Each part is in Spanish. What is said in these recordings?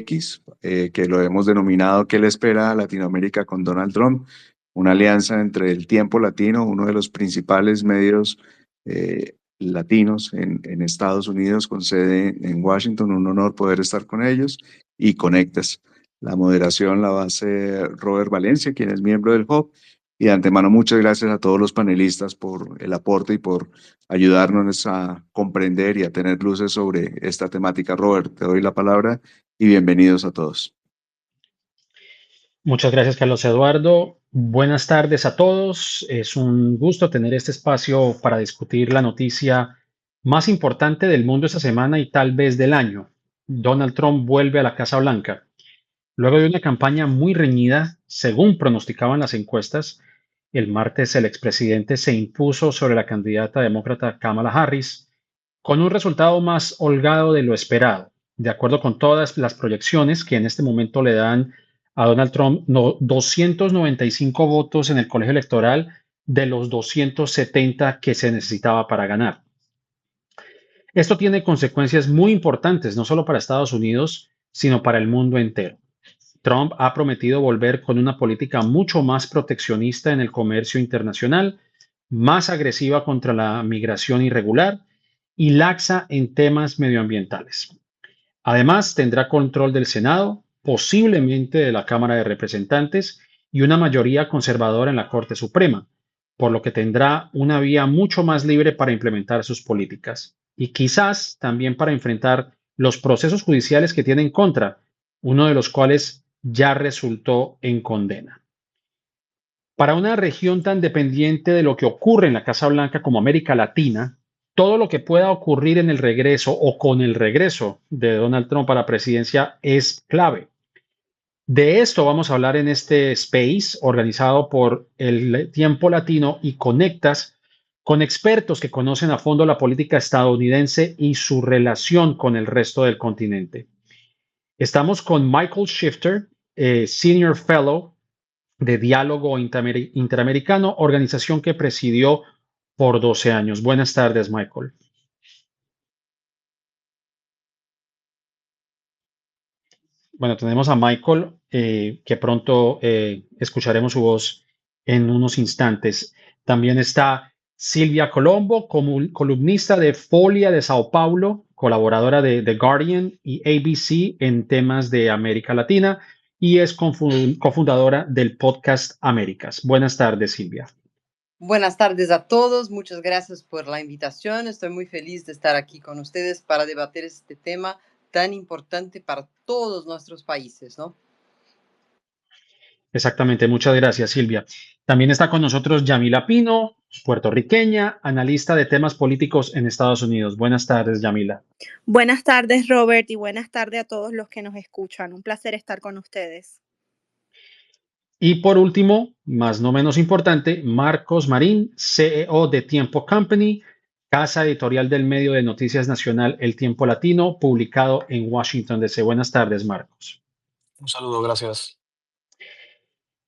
que lo hemos denominado ¿Qué le espera a Latinoamérica con Donald Trump? Una alianza entre el Tiempo Latino, uno de los principales medios latinos en Estados Unidos, con sede en Washington. Un honor poder estar con ellos, y Conectas. La moderación la va a hacer Robert Valencia, quien es miembro del Hub. Y de antemano, muchas gracias a todos los panelistas por el aporte y por ayudarnos a comprender y a tener luces sobre esta temática. Robert, te doy la palabra y bienvenidos a todos. Muchas gracias, Carlos Eduardo. Buenas tardes a todos. Es un gusto tener este espacio para discutir la noticia más importante del mundo esta semana y tal vez del año. Donald Trump vuelve a la Casa Blanca. Luego de una campaña muy reñida, según pronosticaban las encuestas, el martes el expresidente se impuso sobre la candidata demócrata Kamala Harris con un resultado más holgado de lo esperado, de acuerdo con todas las proyecciones que en este momento le dan a Donald Trump 295 votos en el colegio electoral de los 270 que se necesitaba para ganar. Esto tiene consecuencias muy importantes, no solo para Estados Unidos, sino para el mundo entero. Trump ha prometido volver con una política mucho más proteccionista en el comercio internacional, más agresiva contra la migración irregular y laxa en temas medioambientales. Además, tendrá control del Senado, posiblemente de la Cámara de Representantes y una mayoría conservadora en la Corte Suprema, por lo que tendrá una vía mucho más libre para implementar sus políticas y quizás también para enfrentar los procesos judiciales que tiene en contra, uno de los cuales ya resultó en condena. Para una región tan dependiente de lo que ocurre en la Casa Blanca como América Latina, todo lo que pueda ocurrir en el regreso o con el regreso de Donald Trump a la presidencia es clave. De esto vamos a hablar en este space organizado por el Tiempo Latino y Conectas con expertos que conocen a fondo la política estadounidense y su relación con el resto del continente. Estamos con Michael Shifter, Senior Fellow de Diálogo Interamericano, organización que presidió por 12 años. Buenas tardes, Michael. Bueno, tenemos a Michael, que pronto escucharemos su voz en unos instantes. También está Silvia Colombo, columnista de Folia de Sao Paulo, colaboradora de The Guardian y ABC en temas de América Latina y es cofundadora del podcast Américas. Buenas tardes, Silvia. Buenas tardes a todos, muchas gracias por la invitación. Estoy muy feliz de estar aquí con ustedes para debatir este tema tan importante para todos nuestros países, ¿no? Exactamente, muchas gracias, Silvia. También está con nosotros Yamila Pino, puertorriqueña, analista de temas políticos en Estados Unidos. Buenas tardes, Yamila. Buenas tardes, Robert, y buenas tardes a todos los que nos escuchan. Un placer estar con ustedes. Y por último, más no menos importante, Marcos Marín, CEO de Tiempo Company, casa editorial del medio de noticias nacional El Tiempo Latino, publicado en Washington, D.C. Buenas tardes, Marcos. Un saludo, gracias.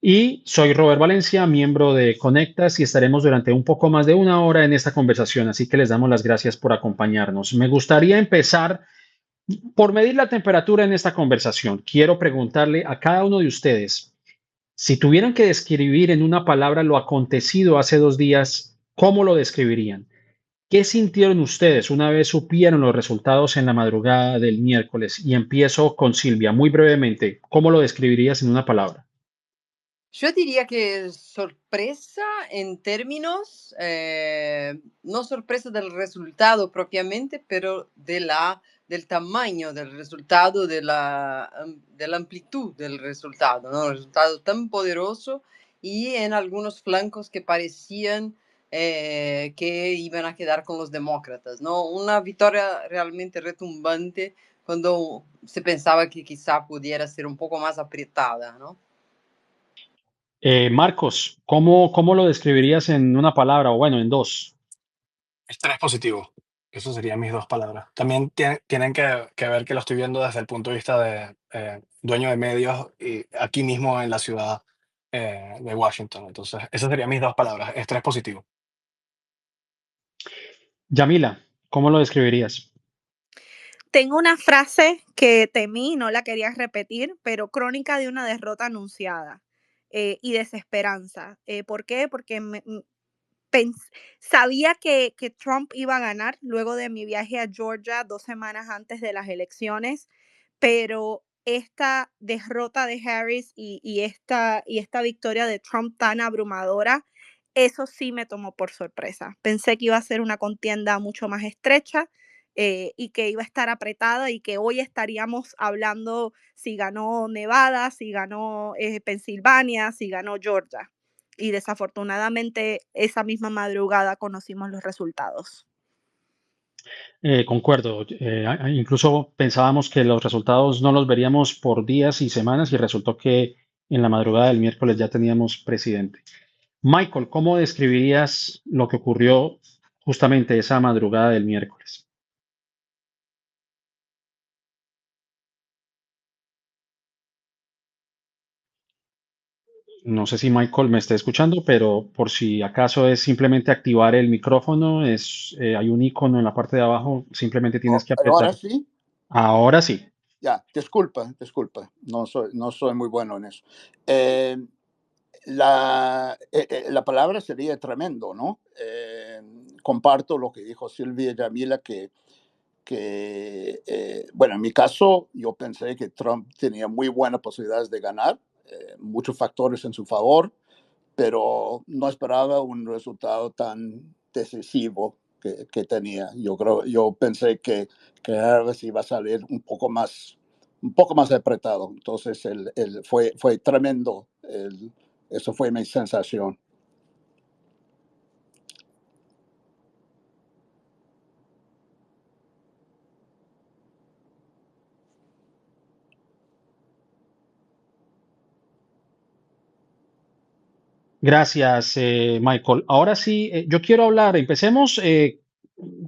Y soy Robert Valencia, miembro de Conectas, y estaremos durante un poco más de una hora en esta conversación, así que les damos las gracias por acompañarnos. Me gustaría empezar por medir la temperatura en esta conversación. Quiero preguntarle a cada uno de ustedes, si tuvieran que describir en una palabra lo acontecido hace 2 días, ¿cómo lo describirían? ¿Qué sintieron ustedes una vez supieron los resultados en la madrugada del miércoles? Y empiezo con Silvia, muy brevemente, ¿cómo lo describirías en una palabra? Yo diría que sorpresa en términos, no sorpresa del resultado propiamente, pero del tamaño del resultado, de la amplitud del resultado, ¿no? Un resultado tan poderoso y en algunos flancos que parecían que iban a quedar con los demócratas, ¿no? Una victoria realmente retumbante cuando se pensaba que quizá pudiera ser un poco más aprietada, ¿no? Marcos, ¿cómo lo describirías en una palabra o bueno, en dos? Estrés positivo. Eso serían mis dos palabras. También tienen que ver que lo estoy viendo desde el punto de vista de dueño de medios y aquí mismo en la ciudad de Washington. Entonces, esas serían mis dos palabras. Estrés positivo. Yamila, ¿cómo lo describirías? Tengo una frase que temí, no la quería repetir, pero crónica de una derrota anunciada y desesperanza. ¿Por qué? Porque pens- sabía que Trump iba a ganar luego de mi viaje a Georgia 2 semanas antes de las elecciones, pero esta derrota de Harris y esta victoria de Trump tan abrumadora, eso sí me tomó por sorpresa. Pensé que iba a ser una contienda mucho más estrecha y que iba a estar apretada y que hoy estaríamos hablando si ganó Nevada, si ganó Pensilvania, si ganó Georgia. Y desafortunadamente esa misma madrugada conocimos los resultados. Concuerdo. Incluso pensábamos que los resultados no los veríamos por días y semanas y resultó que en la madrugada del miércoles ya teníamos presidente. Michael, ¿cómo describirías lo que ocurrió justamente esa madrugada del miércoles? No sé si Michael me está escuchando, pero por si acaso es simplemente activar el micrófono, hay un icono en la parte de abajo, simplemente tienes que apretar. Ahora sí, Ahora sí. ya, disculpa, no soy muy bueno en eso. Eh, la palabra sería tremendo, ¿no? Comparto lo que dijo Silvia Yamila, bueno, en mi caso, yo pensé que Trump tenía muy buenas posibilidades de ganar, muchos factores en su favor, pero no esperaba un resultado tan decisivo que tenía. Yo pensé que Harris iba a salir un poco más apretado. Entonces, fue tremendo. Eso fue mi sensación. Gracias, Michael. Ahora sí, yo quiero hablar, empecemos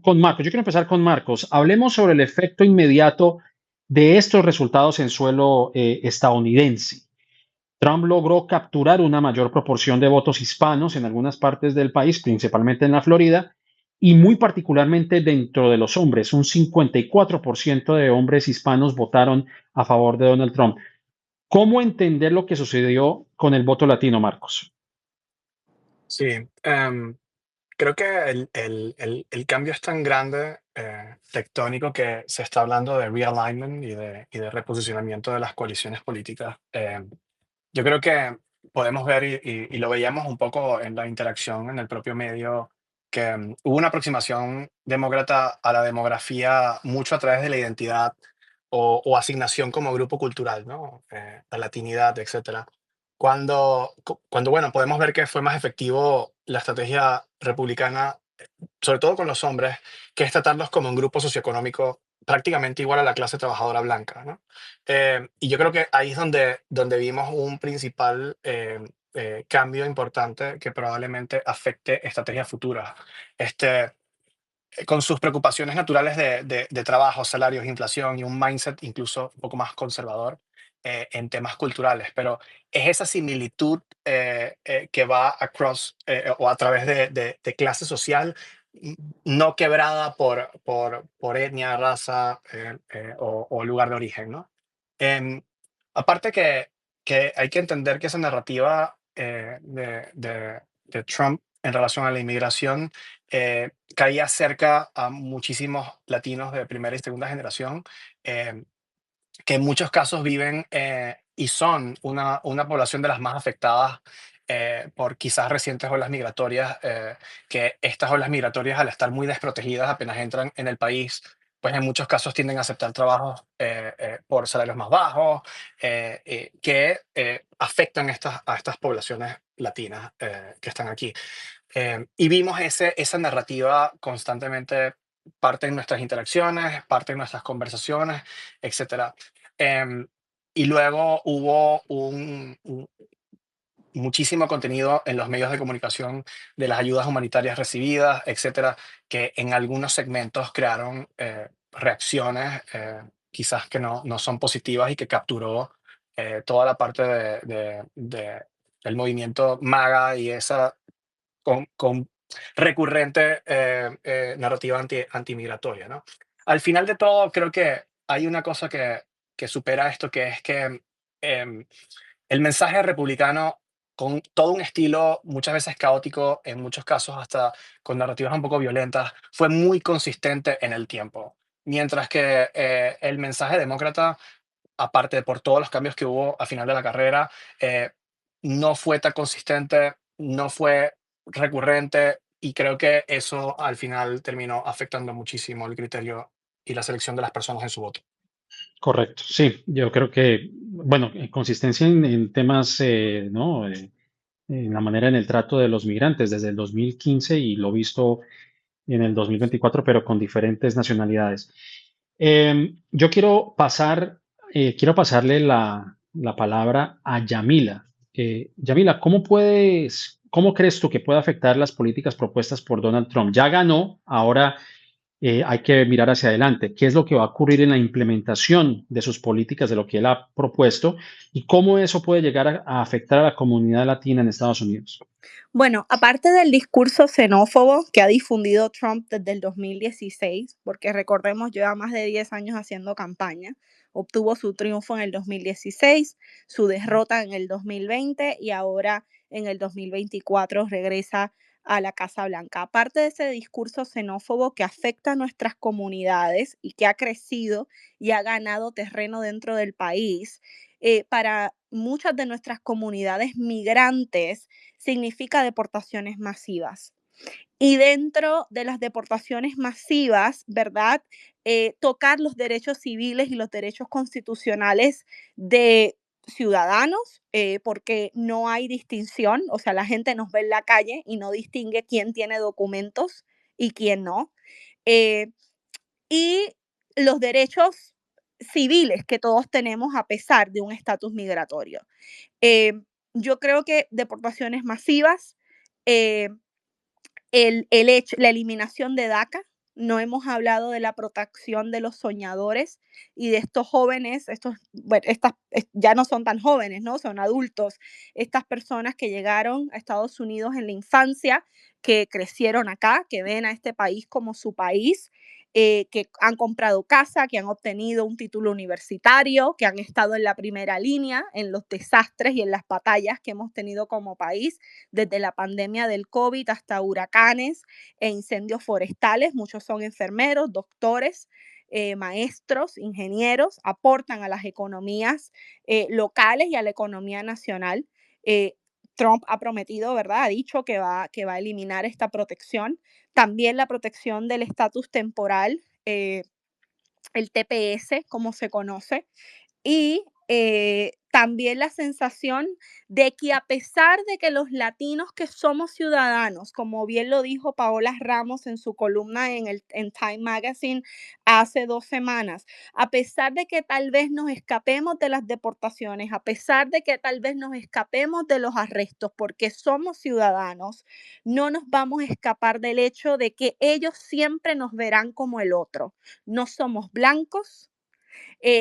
con Marcos. Yo quiero empezar con Marcos. Hablemos sobre el efecto inmediato de estos resultados en suelo estadounidense. Trump logró capturar una mayor proporción de votos hispanos en algunas partes del país, principalmente en la Florida, y muy particularmente dentro de los hombres. Un 54% de hombres hispanos votaron a favor de Donald Trump. ¿Cómo entender lo que sucedió con el voto latino, Marcos? Sí, creo que el cambio es tan grande, tectónico, que se está hablando de realignment y de reposicionamiento de las coaliciones políticas. Yo creo que podemos ver, y lo veíamos un poco en la interacción en el propio medio, que hubo una aproximación demócrata a la demografía mucho a través de la identidad o asignación como grupo cultural, ¿no? La latinidad, etcétera. Cuando, bueno, podemos ver que fue más efectivo la estrategia republicana, sobre todo con los hombres, que es tratarlos como un grupo socioeconómico prácticamente igual a la clase trabajadora blanca, ¿no? Y yo creo que ahí es donde vimos un principal cambio importante que probablemente afecte estrategias futuras. Este, con sus preocupaciones naturales de trabajo, salarios, inflación y un mindset incluso un poco más conservador en temas culturales. Pero es esa similitud que va across o a través de clase social, n- no quebrada por etnia, raza o lugar de origen, ¿no? Em, aparte que hay que entender que esa narrativa de Trump en relación a la inmigración caía cerca a muchísimos latinos de primera y segunda generación, eh, que en muchos casos viven y son una población de las más afectadas por quizás recientes olas migratorias, que estas olas migratorias, al estar muy desprotegidas apenas entran en el país, pues en muchos casos tienden a aceptar trabajos por salarios más bajos, que afectan a estas poblaciones latinas que están aquí. Y vimos esa narrativa constantemente, parte en nuestras interacciones, parte en nuestras conversaciones, etcétera. Em, y luego hubo muchísimo contenido en los medios de comunicación de las ayudas humanitarias recibidas, etcétera, que en algunos segmentos crearon reacciones quizás que no son positivas y que capturó toda la parte del movimiento MAGA y esa con recurrente narrativa antimigratoria, ¿no? al final de todo, creo que hay una cosa que supera esto, que es que em, el mensaje republicano, con todo un estilo muchas veces caótico, en muchos casos hasta con narrativas un poco violentas, fue muy consistente en el tiempo. Mientras que el mensaje demócrata, aparte de por todos los cambios que hubo a final de la carrera, no fue tan consistente, no fue recurrente y creo que eso al final terminó afectando muchísimo el criterio y la selección de las personas en su voto. Correcto, sí, yo creo que, bueno, consistencia en temas, ¿no? En la manera en el trato de los migrantes desde el 2015 y lo visto en el 2024, pero con diferentes nacionalidades. Yo quiero pasarle la palabra a Yamila. Yamila, cómo crees tú que puede afectar las políticas propuestas por Donald Trump? Ya ganó, ahora hay que mirar hacia adelante. ¿Qué es lo que va a ocurrir en la implementación de sus políticas, de lo que él ha propuesto y cómo eso puede llegar a afectar a la comunidad latina en Estados Unidos? Bueno, aparte del discurso xenófobo que ha difundido Trump desde el 2016, porque recordemos, lleva más de 10 años haciendo campaña, obtuvo su triunfo en el 2016, su derrota en el 2020 y ahora en el 2024 regresa a la Casa Blanca. Aparte de ese discurso xenófobo que afecta a nuestras comunidades y que ha crecido y ha ganado terreno dentro del país, para muchas de nuestras comunidades migrantes, significa deportaciones masivas. Y dentro de las deportaciones masivas, ¿verdad? Tocar los derechos civiles y los derechos constitucionales de ciudadanos, porque no hay distinción, o sea, la gente nos ve en la calle y no distingue quién tiene documentos y quién no. Eh, y los derechos civiles que todos tenemos a pesar de un estatus migratorio. Eh, yo creo que deportaciones masivas, eh, la eliminación de DACA, no hemos hablado de la protección de los soñadores y de estos jóvenes, ya no son tan jóvenes, ¿no? Son adultos, estas personas que llegaron a Estados Unidos en la infancia, que crecieron acá, que ven a este país como su país, que han comprado casa, que han obtenido un título universitario, que han estado en la primera línea en los desastres y en las batallas que hemos tenido como país, desde la pandemia del COVID hasta huracanes e incendios forestales. Muchos son enfermeros, doctores, maestros, ingenieros, aportan a las economías locales y a la economía nacional. Trump ha prometido, ¿verdad? Ha dicho que va a eliminar esta protección. También la protección del estatus temporal, el TPS, como se conoce, y también la sensación de que a pesar de que los latinos que somos ciudadanos, como bien lo dijo Paola Ramos en su columna en Time Magazine hace 2 semanas, a pesar de que tal vez nos escapemos de las deportaciones, a pesar de que tal vez nos escapemos de los arrestos porque somos ciudadanos, no nos vamos a escapar del hecho de que ellos siempre nos verán como el otro. No somos blancos,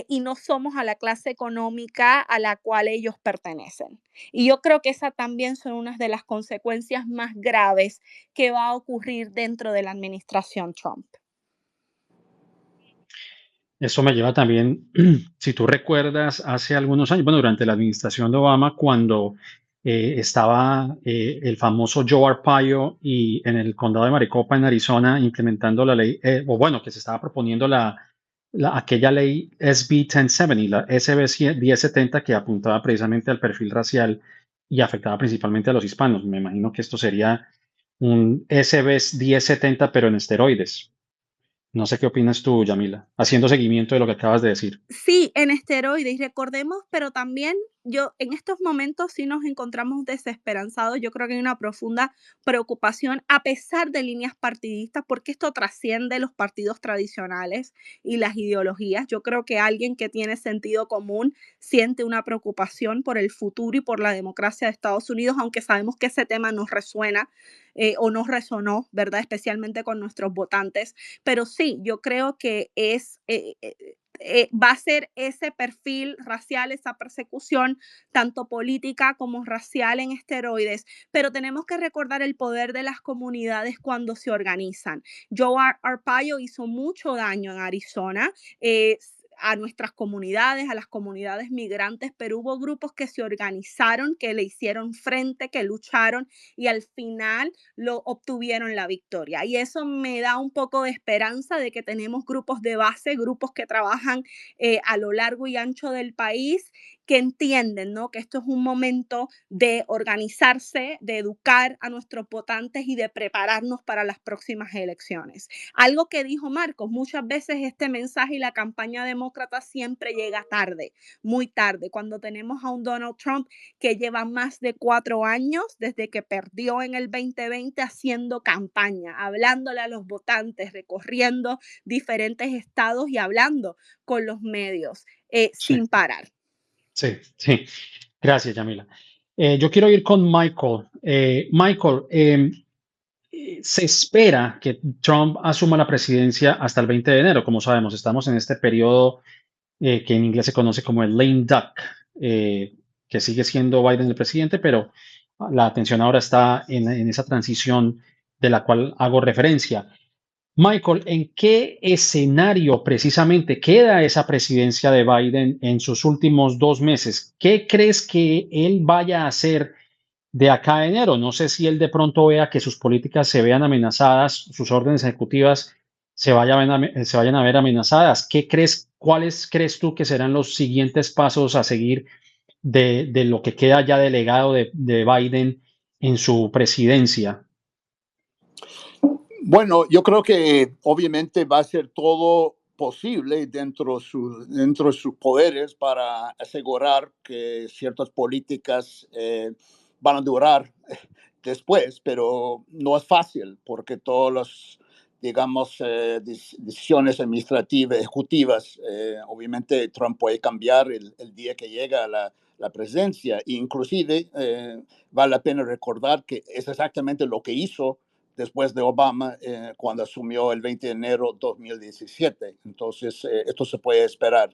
y no somos a la clase económica a la cual ellos pertenecen. Y yo creo que esas también son unas de las consecuencias más graves que va a ocurrir dentro de la administración Trump. Eso me lleva también, si tú recuerdas, hace algunos años, bueno, durante la administración de Obama, cuando estaba el famoso Joe Arpaio y en el condado de Maricopa, en Arizona, implementando la ley, o bueno, que se estaba proponiendo aquella ley SB 1070, la SB 1070, que apuntaba precisamente al perfil racial y afectaba principalmente a los hispanos. Me imagino que esto sería un SB 1070, pero en esteroides. No sé qué opinas tú, Yamila, haciendo seguimiento de lo que acabas de decir. Sí, en esteroides, recordemos, pero también en estos momentos sí nos encontramos desesperanzados. Yo creo que hay una profunda preocupación a pesar de líneas partidistas, porque esto trasciende los partidos tradicionales y las ideologías. Yo creo que alguien que tiene sentido común siente una preocupación por el futuro y por la democracia de Estados Unidos, aunque sabemos que ese tema nos resuena o nos resonó, ¿verdad? Especialmente con nuestros votantes. Pero sí, yo creo que va a ser ese perfil racial, esa persecución, tanto política como racial en esteroides, pero tenemos que recordar el poder de las comunidades cuando se organizan. Joe Arpaio hizo mucho daño en Arizona. A nuestras comunidades, a las comunidades migrantes, pero hubo grupos que se organizaron, que le hicieron frente, que lucharon y al final obtuvieron la victoria. Y eso me da un poco de esperanza de que tenemos grupos de base, grupos que trabajan a lo largo y ancho del país, que entienden, ¿no?, que esto es un momento de organizarse, de educar a nuestros votantes y de prepararnos para las próximas elecciones. Algo que dijo Marcos, muchas veces este mensaje y la campaña demócrata siempre llega tarde, muy tarde, cuando tenemos a un Donald Trump que lleva más de 4 años desde que perdió en el 2020 haciendo campaña, hablándole a los votantes, recorriendo diferentes estados y hablando con los medios Sí, sin parar. sí, sí. Gracias, Yamila. Yo quiero ir con Michael. Michael, se espera que Trump asuma la presidencia hasta el 20 de enero. Como sabemos, estamos en este periodo que en inglés se conoce como el lame duck, que sigue siendo Biden el presidente, pero la atención ahora está en esa transición de la cual hago referencia. Michael, ¿en qué escenario precisamente queda esa presidencia de Biden en sus últimos 2 meses? ¿Qué crees que él vaya a hacer de acá a enero? No sé si él de pronto vea que sus políticas se vean amenazadas, sus órdenes ejecutivas se vayan a ver amenazadas. ¿Cuáles crees tú que serán los siguientes pasos a seguir de lo que queda ya delegado de Biden en su presidencia? Bueno, yo creo que obviamente va a ser todo posible dentro de sus poderes para asegurar que ciertas políticas van a durar después, pero no es fácil porque todas las, digamos, decisiones administrativas, ejecutivas, obviamente Trump puede cambiar el día que llega a la presidencia. Inclusive, vale la pena recordar que es exactamente lo que hizo después de Obama cuando asumió el 20 de enero de 2017. Entonces, esto se puede esperar.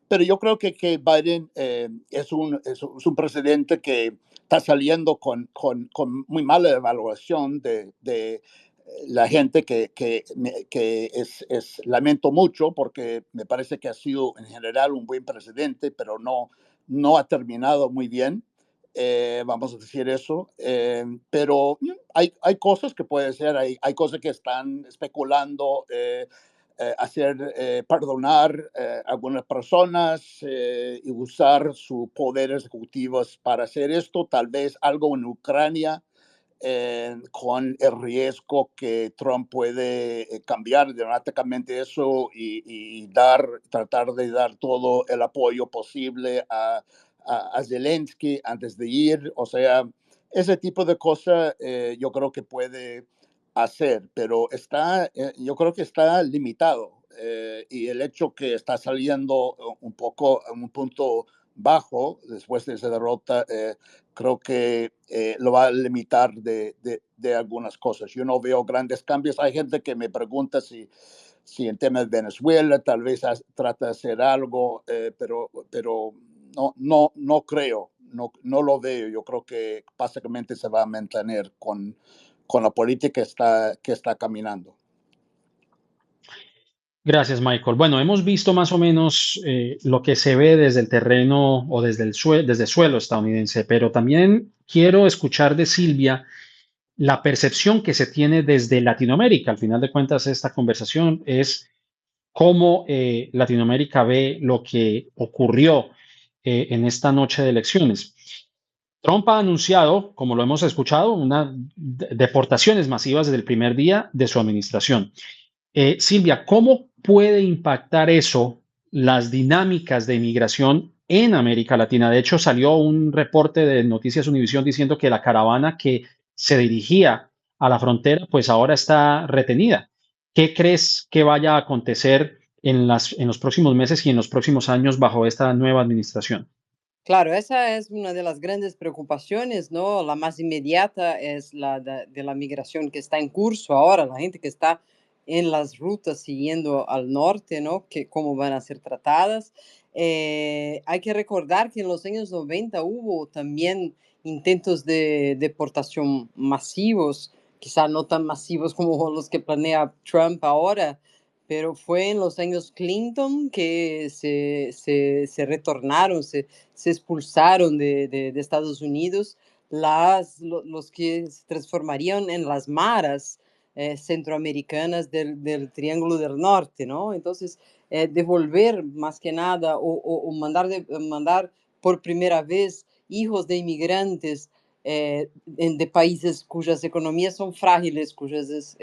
Pero yo creo que Biden es un presidente que está saliendo con muy mala evaluación de la gente que lamento mucho porque me parece que ha sido en general un buen presidente, pero no ha terminado muy bien. Vamos a decir eso, pero hay cosas que puede ser, hay cosas que están especulando, perdonar algunas personas y usar sus poderes ejecutivos para hacer esto, tal vez algo en Ucrania, con el riesgo que Trump puede cambiar dramáticamente eso y tratar de dar todo el apoyo posible a Zelensky antes de ir. O sea, ese tipo de cosas yo creo que puede hacer, pero yo creo que está limitado. Y el hecho que está saliendo un poco a un punto bajo después de esa derrota, creo que lo va a limitar de algunas cosas. Yo no veo grandes cambios. Hay gente que me pregunta si en temas de Venezuela tal vez trata de hacer algo, pero no creo, no lo veo. Yo creo que básicamente se va a mantener con la política que está caminando. Gracias, Michael. Bueno, hemos visto más o menos lo que se ve desde el terreno o desde el suelo estadounidense, pero también quiero escuchar de Silvia la percepción que se tiene desde Latinoamérica. Al final de cuentas, esta conversación es cómo Latinoamérica ve lo que ocurrió en esta noche de elecciones. Trump ha anunciado, como lo hemos escuchado, deportaciones masivas desde el primer día de su administración. Silvia, ¿cómo puede impactar eso las dinámicas de inmigración en América Latina? De hecho, salió un reporte de Noticias Univisión diciendo que la caravana que se dirigía a la frontera, pues ahora está retenida. ¿Qué crees que vaya a acontecer en los próximos meses y en los próximos años bajo esta nueva administración? Claro, esa es una de las grandes preocupaciones, ¿no? La más inmediata es la de la migración que está en curso ahora, la gente que está en las rutas siguiendo al norte, ¿no? Que cómo van a ser tratadas. Hay que recordar que en los años 90 hubo también intentos de deportación masivos, quizá no tan masivos como los que planea Trump ahora, pero fue en los años Clinton que se retornaron, se expulsaron de Estados Unidos los que se transformarían en las maras centroamericanas del Triángulo del Norte, ¿no? Entonces, devolver más que nada o mandar por primera vez hijos de inmigrantes de países cuyas economías son frágiles, cuyas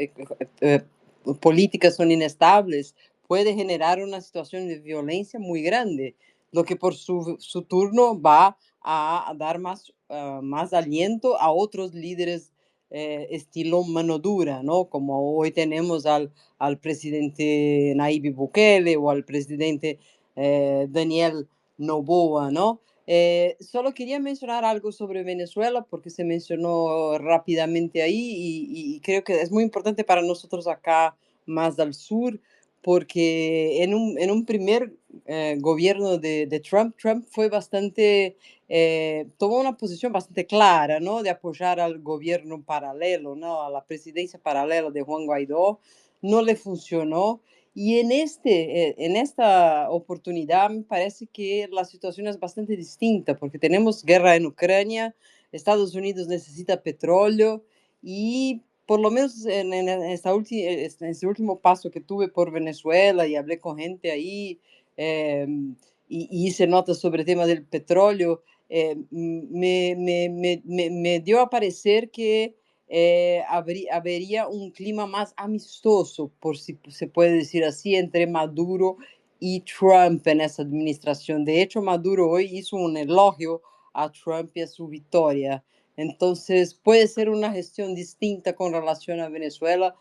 políticas son inestables, puede generar una situación de violencia muy grande, lo que por su turno va a dar más aliento a otros líderes estilo mano dura, ¿no? Como hoy tenemos al presidente Nayib Bukele o al presidente Daniel Noboa, ¿no? Solo quería mencionar algo sobre Venezuela porque se mencionó rápidamente ahí y creo que es muy importante para nosotros acá más al sur porque en un primer gobierno de Trump, Trump fue bastante, tomó una posición bastante clara, ¿no? De apoyar al gobierno paralelo, ¿no? A la presidencia paralela de Juan Guaidó. No le funcionó. Y en esta oportunidad me parece que la situación es bastante distinta porque tenemos guerra en Ucrania, Estados Unidos necesita petróleo y por lo menos en este último paso que tuve por Venezuela y hablé con gente ahí y hice notas sobre el tema del petróleo, me dio a parecer que habría un clima más amistoso, por si se puede decir así, entre Maduro y Trump en esa administración. De hecho, Maduro hoy hizo un elogio a Trump y a su victoria. Entonces, puede ser una gestión distinta con relación a Venezuela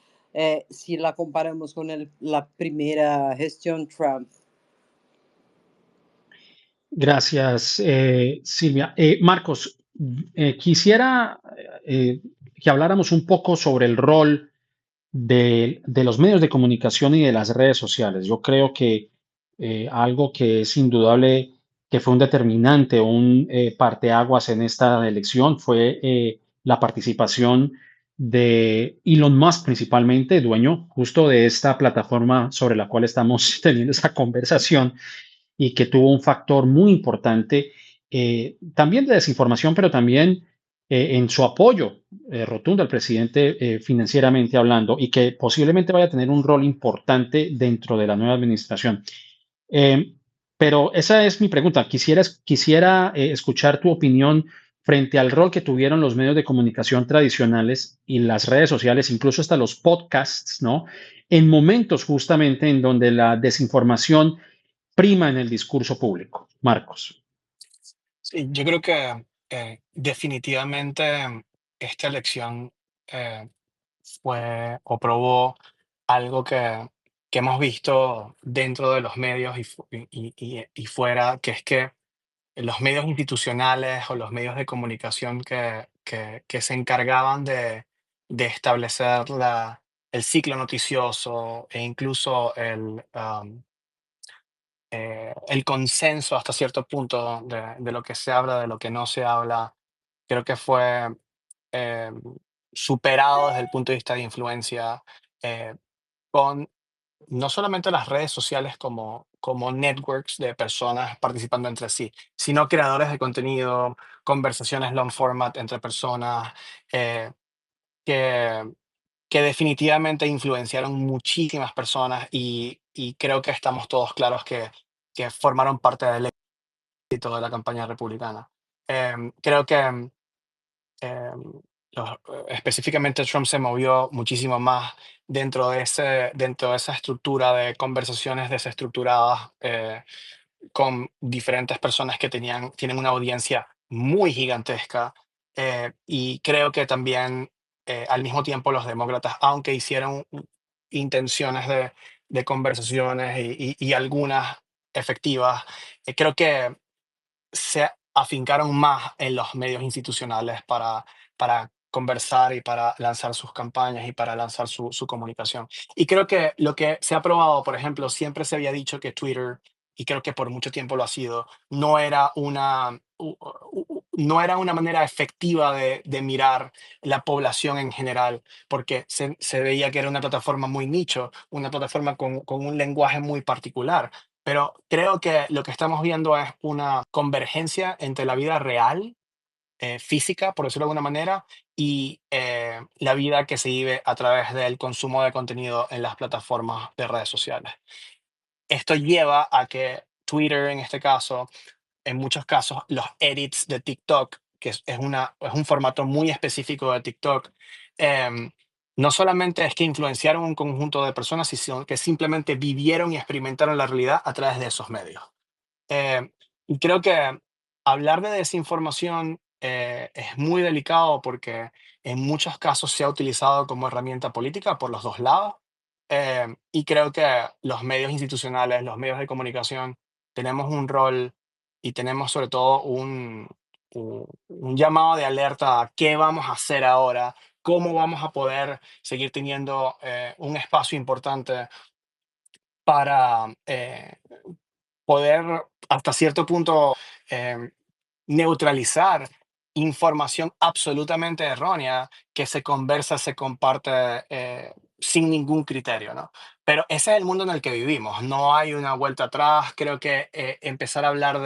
si la comparamos con la primera gestión Trump. Gracias, Silvia. Marcos, quisiera que habláramos un poco sobre el rol de los medios de comunicación y de las redes sociales. Yo creo que algo que es indudable que fue un determinante o un parteaguas en esta elección fue la participación de Elon Musk, principalmente, dueño justo de esta plataforma sobre la cual estamos teniendo esa conversación y que tuvo un factor muy importante también de desinformación, pero también en su apoyo rotundo al presidente financieramente hablando y que posiblemente vaya a tener un rol importante dentro de la nueva administración. Eh, pero esa es mi pregunta. Quisiera escuchar tu opinión frente al rol que tuvieron los medios de comunicación tradicionales y las redes sociales, incluso hasta los podcasts, ¿no? En momentos justamente en donde la desinformación prima en el discurso público. Marcos. Sí, yo creo que definitivamente esta elección eh, fue o probó algo que hemos visto dentro de los medios y fuera, que es que los medios institucionales o los medios de comunicación que se encargaban de establecer el ciclo noticioso e incluso el consenso hasta cierto punto de lo que se habla, de lo que no se habla, creo que fue eh, superado desde el punto de vista de influencia eh, con no solamente las redes sociales como networks de personas participando entre sí, sino creadores de contenido, conversaciones long format entre personas eh, que, que definitivamente influenciaron muchísimas personas y creo que estamos todos claros que formaron parte del éxito de la campaña republicana. Creo que específicamente Trump se movió muchísimo más dentro de esa estructura de conversaciones desestructuradas con diferentes personas que tienen una audiencia muy gigantesca. Y creo que también al mismo tiempo los demócratas, aunque hicieron intenciones de conversaciones y algunas efectivas, creo que se afincaron más en los medios institucionales para conversar y para lanzar sus campañas y para lanzar su comunicación. Y creo que lo que se ha probado, por ejemplo, siempre se había dicho que Twitter, y creo que por mucho tiempo lo ha sido, no era una manera efectiva de mirar la población en general, porque se veía que era una plataforma muy nicho, una plataforma con un lenguaje muy particular. Pero creo que lo que estamos viendo es una convergencia entre la vida real, física, por decirlo de alguna manera, y la vida que se vive a través del consumo de contenido en las plataformas de redes sociales. Esto lleva a que Twitter, en este caso, en muchos casos, los edits de TikTok, que es un formato muy específico de TikTok, em, no solamente es que influenciaron un conjunto de personas, sino que simplemente vivieron y experimentaron la realidad a través de esos medios. Eh, y creo que hablar de desinformación es muy delicado porque en muchos casos se ha utilizado como herramienta política por los dos lados. Y creo que los medios institucionales, los medios de comunicación, tenemos un rol y tenemos sobre todo un llamado de alerta a qué vamos a hacer ahora, cómo vamos a poder seguir teniendo un espacio importante para poder hasta cierto punto em, neutralizar información absolutamente errónea que se conversa, se comparte sin ningún criterio, ¿no? Pero ese es el mundo en el que vivimos, no hay una vuelta atrás. Creo que empezar a hablar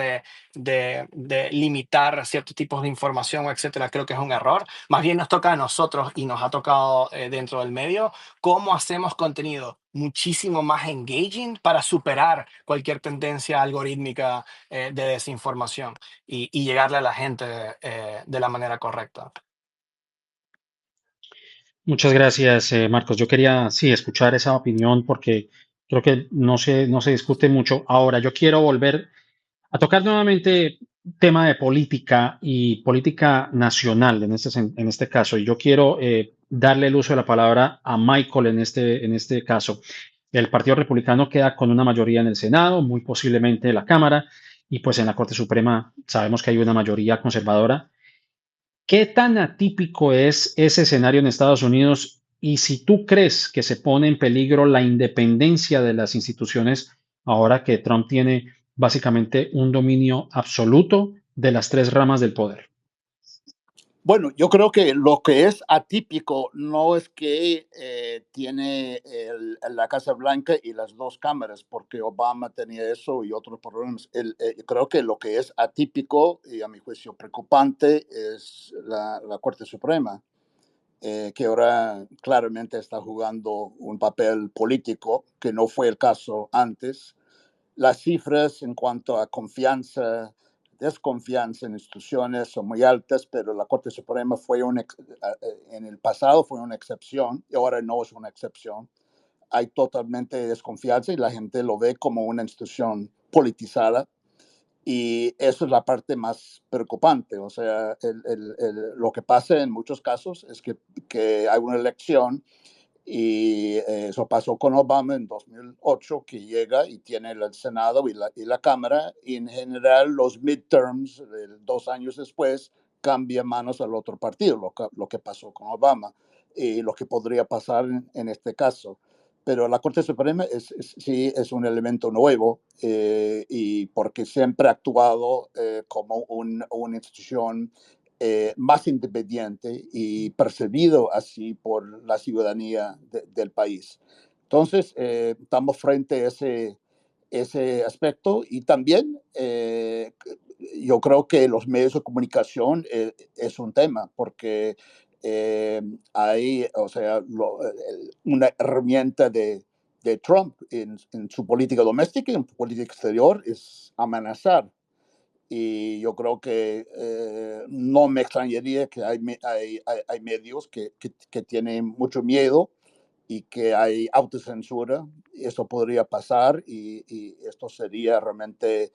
de limitar ciertos tipos de información, etcétera, creo que es un error. Más bien nos toca a nosotros y nos ha tocado dentro del medio cómo hacemos contenido muchísimo más engaging para superar cualquier tendencia algorítmica de desinformación y llegarle a la gente de la manera correcta. Muchas gracias, Marcos. Yo quería, sí, escuchar esa opinión porque creo que no se discute mucho. Ahora, yo quiero volver a tocar nuevamente tema de política y política nacional en este caso. Y yo quiero darle el uso de la palabra a Michael en este caso. El Partido Republicano queda con una mayoría en el Senado, muy posiblemente en la Cámara, y pues en la Corte Suprema sabemos que hay una mayoría conservadora. ¿Qué tan atípico es ese escenario en Estados Unidos? Y si tú crees que se pone en peligro la independencia de las instituciones ahora que Trump tiene básicamente un dominio absoluto de las tres ramas del poder. Bueno, yo creo que lo que es atípico no es que tiene la Casa Blanca y las dos cámaras, porque Obama tenía eso y otros problemas. Creo que lo que es atípico y a mi juicio preocupante es la Corte Suprema, que ahora claramente está jugando un papel político, que no fue el caso antes. Las cifras en cuanto a confianza, desconfianza en instituciones son muy altas, pero la Corte Suprema en el pasado fue una excepción y ahora no es una excepción. Hay totalmente desconfianza y la gente lo ve como una institución politizada, y eso es la parte más preocupante. O sea, lo que pasa en muchos casos es que hay una elección, y eso pasó con Obama en 2008, que llega y tiene el Senado y la Cámara, y en general los midterms, 2 años después, cambia manos al otro partido, lo que pasó con Obama y lo que podría pasar en este caso. Pero la Corte Suprema sí es un elemento nuevo, y porque siempre ha actuado como una institución más independiente y percibido así por la ciudadanía del país. Entonces, estamos frente a ese aspecto, y también yo creo que los medios de comunicación es un tema, porque hay, o sea, una herramienta de Trump en su política doméstica y en su política exterior es amenazar. Y yo creo que no me extrañaría que hay medios que tienen mucho miedo y que hay autocensura. Eso podría pasar, y esto sería realmente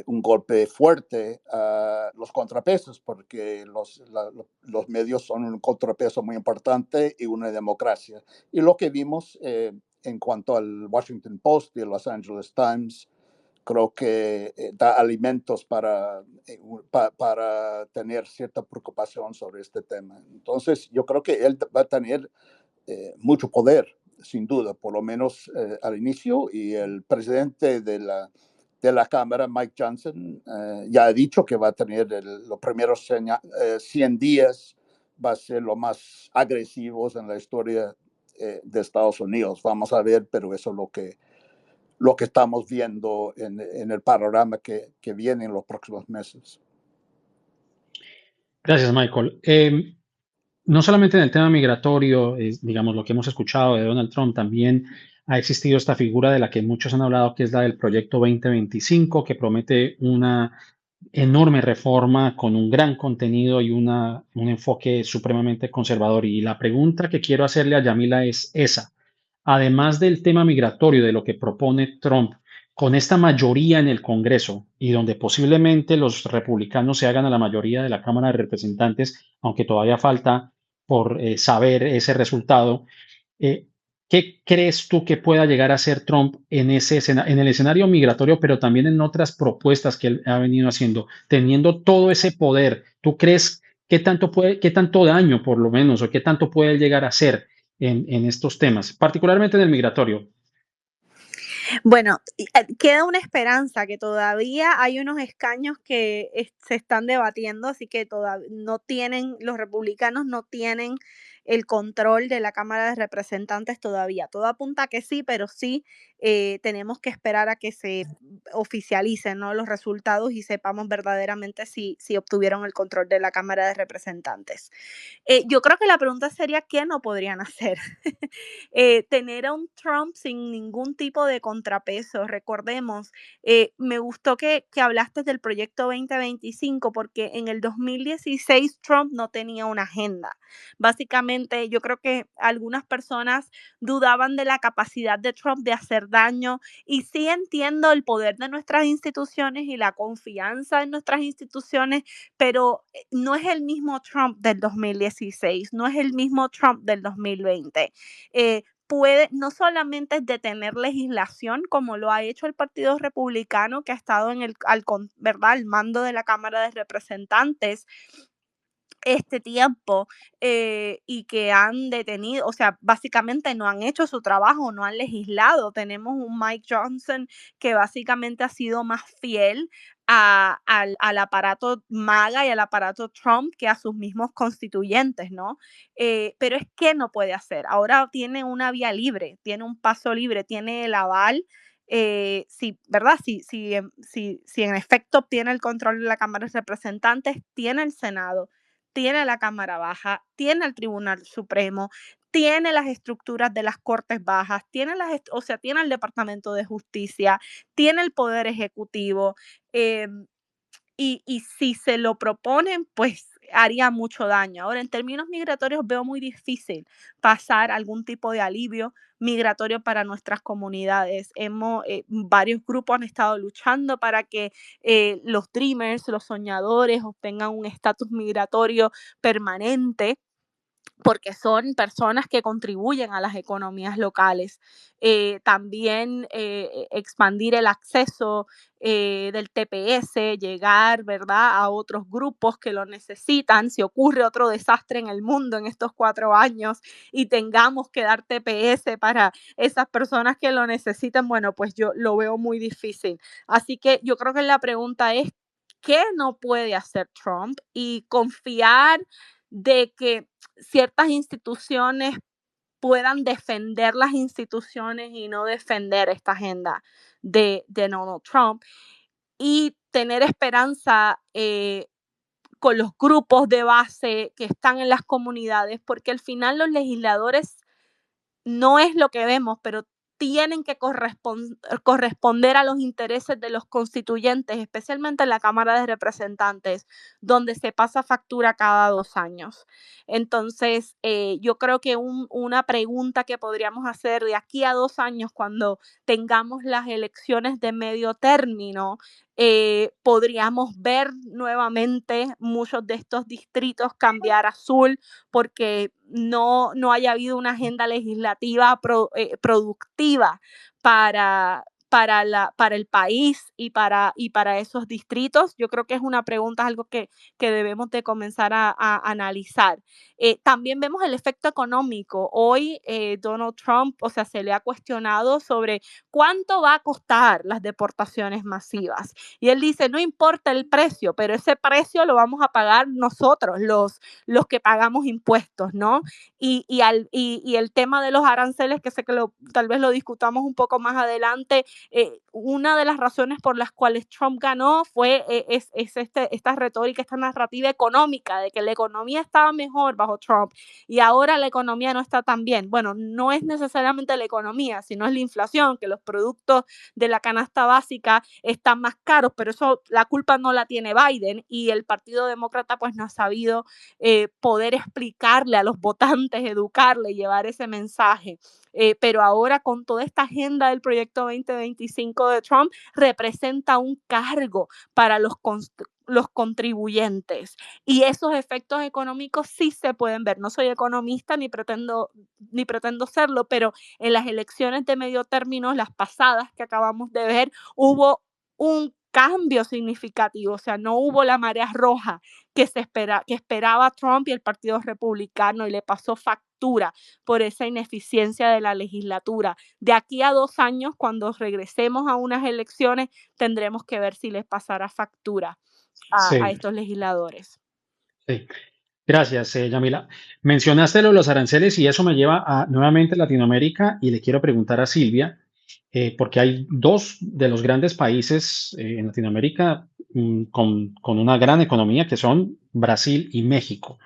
un golpe fuerte a los contrapesos, porque los medios son un contrapeso muy importante y una democracia. Y lo que vimos en cuanto al Washington Post y el Los Angeles Times, creo que da alimentos para tener cierta preocupación sobre este tema. Entonces, yo creo que él va a tener mucho poder, sin duda, por lo menos al inicio, y el presidente de la Cámara, Mike Johnson, ya ha dicho que va a tener los primeros 100 días, va a ser lo más agresivos en la historia de Estados Unidos. Vamos a ver, pero eso es lo que estamos viendo en el panorama que viene en los próximos meses. Gracias, Michael. No solamente en el tema migratorio, digamos, lo que hemos escuchado de Donald Trump, también ha existido esta figura de la que muchos han hablado, que es la del Proyecto 2025, que promete una enorme reforma con un gran contenido y un enfoque supremamente conservador. Y la pregunta que quiero hacerle a Yamila es esa. Además del tema migratorio, de lo que propone Trump, con esta mayoría en el Congreso y donde posiblemente los republicanos se hagan a la mayoría de la Cámara de Representantes, aunque todavía falta por saber ese resultado, eh, ¿qué crees tú que pueda llegar a ser Trump en en el escenario migratorio, pero también en otras propuestas que él ha venido haciendo, teniendo todo ese poder? ¿Tú crees qué tanto daño, por lo menos, o qué tanto puede él llegar a hacer en estos temas, particularmente en el migratorio? Bueno, queda una esperanza que todavía hay unos escaños que se están debatiendo, así que no tienen, los republicanos no tienen el control de la Cámara de Representantes todavía. Todo apunta a que sí, pero sí tenemos que esperar a que se oficialicen, ¿no?, los resultados y sepamos verdaderamente si obtuvieron el control de la Cámara de Representantes. Yo creo que la pregunta sería, ¿qué no podrían hacer? Tener a un Trump sin ningún tipo de contrapeso. Recordemos, me gustó que hablaste del proyecto 2025 porque en el 2016 Trump no tenía una agenda. Básicamente, yo creo que algunas personas dudaban de la capacidad de Trump de hacer daño, y sí entiendo el poder de nuestras instituciones y la confianza en nuestras instituciones, pero no es el mismo Trump del 2016, no es el mismo Trump del 2020. Puede no solamente detener legislación, como lo ha hecho el Partido Republicano, que ha estado ¿verdad?, al mando de la Cámara de Representantes este tiempo, y que han detenido, o sea, básicamente no han hecho su trabajo, no han legislado. Tenemos un Mike Johnson que básicamente ha sido más fiel al aparato MAGA y al aparato Trump que a sus mismos constituyentes, ¿no? Pero es que no puede hacer. Ahora tiene una vía libre, tiene un paso libre, tiene el aval. Sí, ¿verdad? Si en efecto obtiene el control de la Cámara de Representantes, tiene el Senado, tiene la Cámara Baja, tiene el Tribunal Supremo, tiene las estructuras de las Cortes Bajas, tiene tiene el Departamento de Justicia, tiene el Poder Ejecutivo, y si se lo proponen, pues haría mucho daño. Ahora, en términos migratorios, veo muy difícil pasar algún tipo de alivio migratorio para nuestras comunidades. Varios grupos han estado luchando para que los Dreamers, los soñadores, obtengan un estatus migratorio permanente, porque son personas que contribuyen a las economías locales. También expandir el acceso del TPS, llegar, ¿verdad?, a otros grupos que lo necesitan. Si ocurre otro desastre en el mundo en estos 4 años y tengamos que dar TPS para esas personas que lo necesitan, bueno, pues yo lo veo muy difícil. Así que yo creo que la pregunta es, ¿qué no puede hacer Trump? Y confiar de que ciertas instituciones puedan defender las instituciones y no defender esta agenda de Donald Trump, y tener esperanza con los grupos de base que están en las comunidades, porque al final los legisladores no es lo que vemos, pero tienen que corresponder a los intereses de los constituyentes, especialmente en la Cámara de Representantes, donde se pasa factura cada 2 años. Entonces, yo creo que una pregunta que podríamos hacer de aquí a 2 años, cuando tengamos las elecciones de medio término, podríamos ver nuevamente muchos de estos distritos cambiar a azul, porque no haya habido una agenda legislativa productiva para para el país y para esos distritos? Yo creo que es una pregunta, algo que debemos de comenzar a analizar. También vemos el efecto económico. Hoy Donald Trump, o sea, se le ha cuestionado sobre cuánto va a costar las deportaciones masivas. Y él dice, no importa el precio, pero ese precio lo vamos a pagar nosotros, los que pagamos impuestos, ¿no? Y el tema de los aranceles, que sé que tal vez lo discutamos un poco más adelante, una de las razones por las cuales Trump ganó fue esta retórica, esta narrativa económica de que la economía estaba mejor bajo Trump y ahora la economía no está tan bien. Bueno, no es necesariamente la economía, sino es la inflación, que los productos de la canasta básica están más caros, pero eso la culpa no la tiene Biden y el Partido Demócrata pues no ha sabido poder explicarle a los votantes, educarle, llevar ese mensaje. Pero ahora con toda esta agenda del proyecto 2025 de Trump, representa un cargo para los contribuyentes y esos efectos económicos sí se pueden ver. No soy economista ni pretendo serlo, pero en las elecciones de medio término, las pasadas que acabamos de ver, hubo un cambio significativo, o sea, no hubo la marea roja que esperaba Trump y el Partido Republicano y le pasó factura por esa ineficiencia de la legislatura. De aquí a 2 años, cuando regresemos a unas elecciones, tendremos que ver si les pasará factura a Sí, estos legisladores. sí. Gracias, Yamila. Mencionaste lo de los aranceles y eso me lleva a nuevamente Latinoamérica y le quiero preguntar a Silvia, porque hay dos de los grandes países en Latinoamérica con una gran economía que son Brasil y México.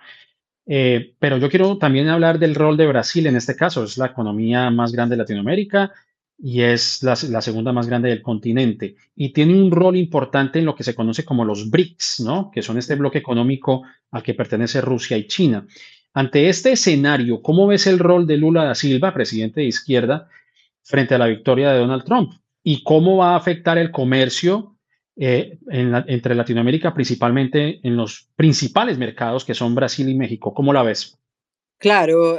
Pero yo quiero también hablar del rol de Brasil en este caso. Es la economía más grande de Latinoamérica y es la segunda más grande del continente. Y tiene un rol importante en lo que se conoce como los BRICS, ¿no? Que son este bloque económico al que pertenece Rusia y China. Ante este escenario, ¿cómo ves el rol de Lula da Silva, presidente de izquierda, frente a la victoria de Donald Trump? ¿Y cómo va a afectar el comercio entre Latinoamérica, principalmente en los principales mercados que son Brasil y México? ¿Cómo la ves? Claro,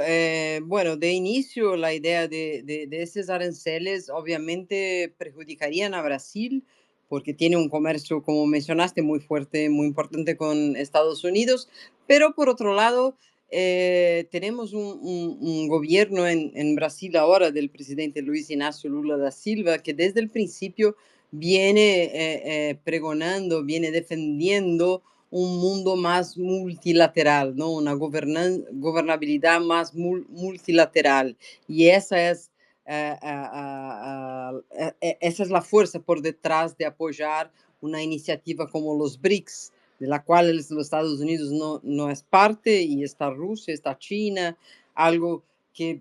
bueno, de inicio la idea de estos aranceles obviamente perjudicarían a Brasil porque tiene un comercio, como mencionaste, muy fuerte, muy importante con Estados Unidos, pero por otro lado, tenemos un gobierno en Brasil ahora del presidente Luis Ignacio Lula da Silva que desde el principio viene pregonando, viene defendiendo un mundo más multilateral, ¿no? Una gobernabilidad más multilateral. Y esa es, esa es la fuerza por detrás de apoyar una iniciativa como los BRICS, de la cual los Estados Unidos no es parte, y está Rusia, está China, algo que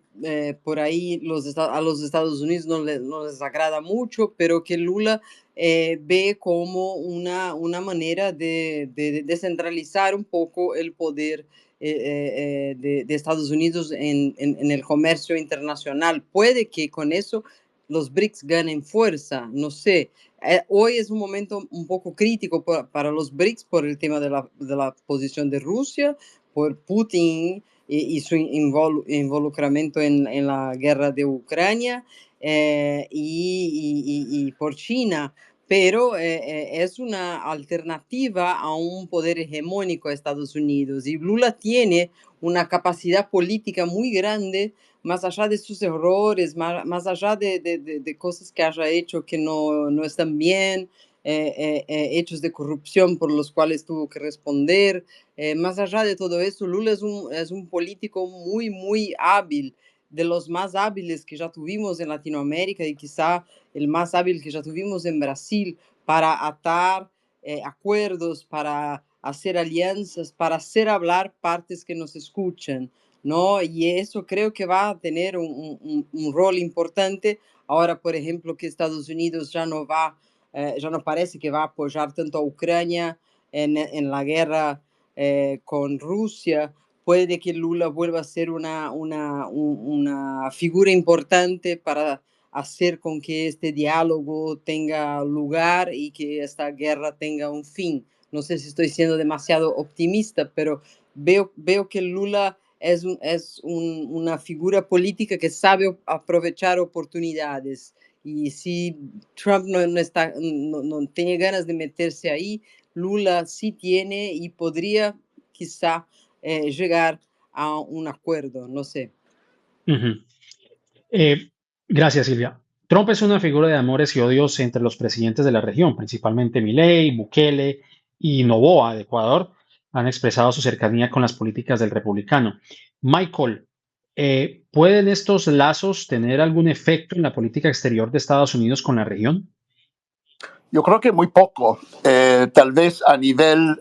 por ahí a los Estados Unidos no les agrada mucho, pero que Lula ve como una manera de descentralizar un poco el poder de Estados Unidos en el comercio internacional. Puede que con eso los BRICS ganen fuerza, no sé. Hoy es un momento un poco crítico para los BRICS por el tema de la posición de Rusia, por Putin y su involucramiento en la guerra de Ucrania y por China, pero es una alternativa a un poder hegemónico a Estados Unidos. Y Lula tiene una capacidad política muy grande, más allá de sus errores, más allá de cosas que haya hecho que no están bien, hechos de corrupción por los cuales tuvo que responder. Más allá de todo eso, Lula es un político muy, muy hábil, de los más hábiles que ya tuvimos en Latinoamérica y quizá el más hábil que ya tuvimos en Brasil para atar acuerdos, para hacer alianzas, para hacer hablar partes que nos escuchan, ¿no? Y eso creo que va a tener un rol importante. Ahora, por ejemplo, que Estados Unidos ya no parece que va a apoyar tanto a Ucrania en la guerra con Rusia, puede que Lula vuelva a ser una figura importante para hacer con que este diálogo tenga lugar y que esta guerra tenga un fin. No sé si estoy siendo demasiado optimista, pero veo que Lula es una figura política que sabe aprovechar oportunidades Y si Trump no tiene ganas de meterse ahí, Lula sí tiene y podría quizá llegar a un acuerdo, no sé. Ujú. Gracias, Silvia. Trump es una figura de amores y odios entre los presidentes de la región, principalmente Milei, Bukele y Noboa de Ecuador, han expresado su cercanía con las políticas del republicano. Michael, ¿pueden estos lazos tener algún efecto en la política exterior de Estados Unidos con la región? Yo creo que muy poco, tal vez a nivel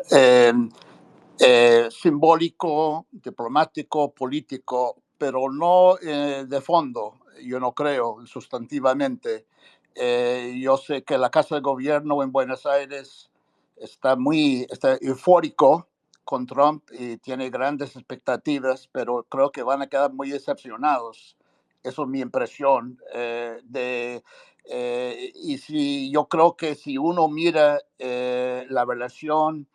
simbólico, diplomático, político, pero no de fondo, yo no creo, sustantivamente. Yo sé que la Casa de Gobierno en Buenos Aires está eufórico con Trump y tiene grandes expectativas, pero creo que van a quedar muy decepcionados. Eso es mi impresión. Y si yo creo que si uno mira la relación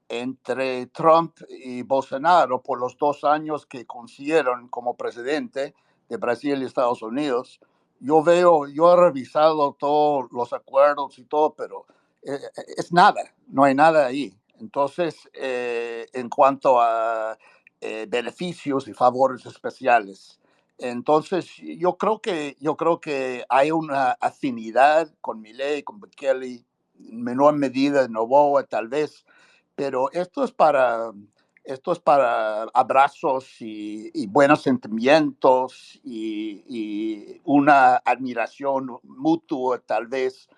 entre Trump y Bolsonaro por los 2 años que consiguieron como presidente de Brasil y Estados Unidos, yo he revisado todos los acuerdos y todo, pero es nada, no hay nada ahí. Entonces, en cuanto a beneficios y favores especiales, entonces yo creo que hay una afinidad con Milei, con Bukele, en menor medida Noboa tal vez, pero esto es para abrazos y buenos sentimientos y una admiración mutua tal vez,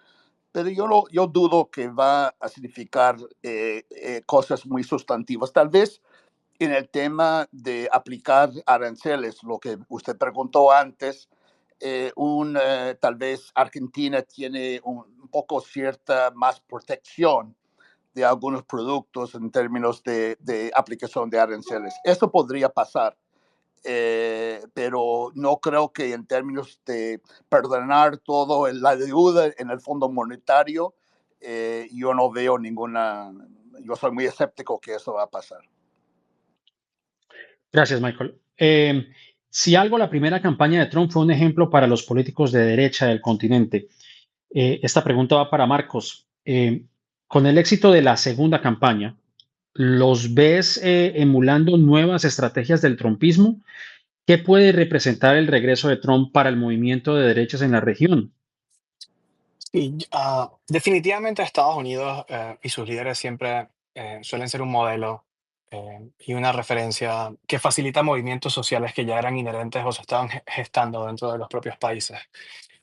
pero yo dudo que va a significar cosas muy sustantivas. Tal vez en el tema de aplicar aranceles, lo que usted preguntó antes, tal vez Argentina tiene un poco cierta más protección de algunos productos en términos de aplicación de aranceles. Eso podría pasar, pero no creo que en términos de perdonar todo la deuda en el Fondo Monetario, yo no veo yo soy muy escéptico que eso va a pasar. Gracias, Michael. Si algo, la primera campaña de Trump fue un ejemplo para los políticos de derecha del continente. Esta pregunta va para Marcos. Con el éxito de la segunda campaña, ¿los ves emulando nuevas estrategias del trumpismo? ¿Qué puede representar el regreso de Trump para el movimiento de derechas en la región? Sí, definitivamente Estados Unidos y sus líderes siempre suelen ser un modelo y una referencia que facilita movimientos sociales que ya eran inherentes o se estaban gestando dentro de los propios países.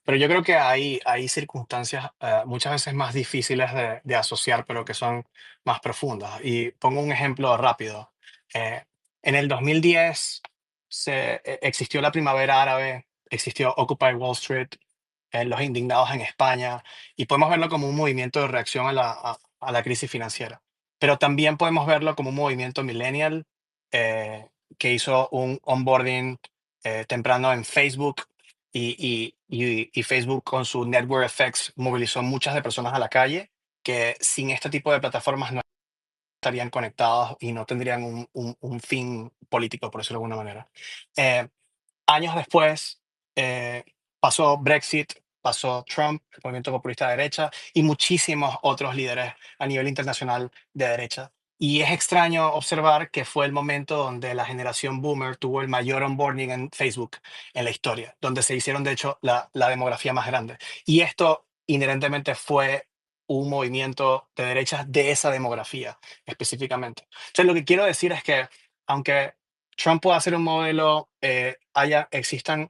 Pero yo creo que hay circunstancias muchas veces más difíciles de asociar, pero que son más profundas. Y pongo un ejemplo rápido. Eh, en el 2010 existió la primavera árabe, existió Occupy Wall Street, los indignados en España, y podemos verlo como un movimiento de reacción a la crisis financiera. Pero también podemos verlo como un movimiento millennial que hizo un onboarding temprano en Facebook y Facebook con su network effects movilizó muchas de personas a la calle que sin este tipo de plataformas no estarían conectados y no tendrían un fin político, por decirlo de alguna manera. Eh, Años después pasó Brexit, pasó Trump, el movimiento populista de derecha y muchísimos otros líderes a nivel internacional de derecha. Y es extraño observar que fue el momento donde la generación boomer tuvo el mayor onboarding en Facebook en la historia, donde se hicieron de hecho la demografía más grande. Y esto inherentemente fue un movimiento de derechas de esa demografía específicamente. Entonces lo que quiero decir es que aunque Trump pueda ser un modelo, existan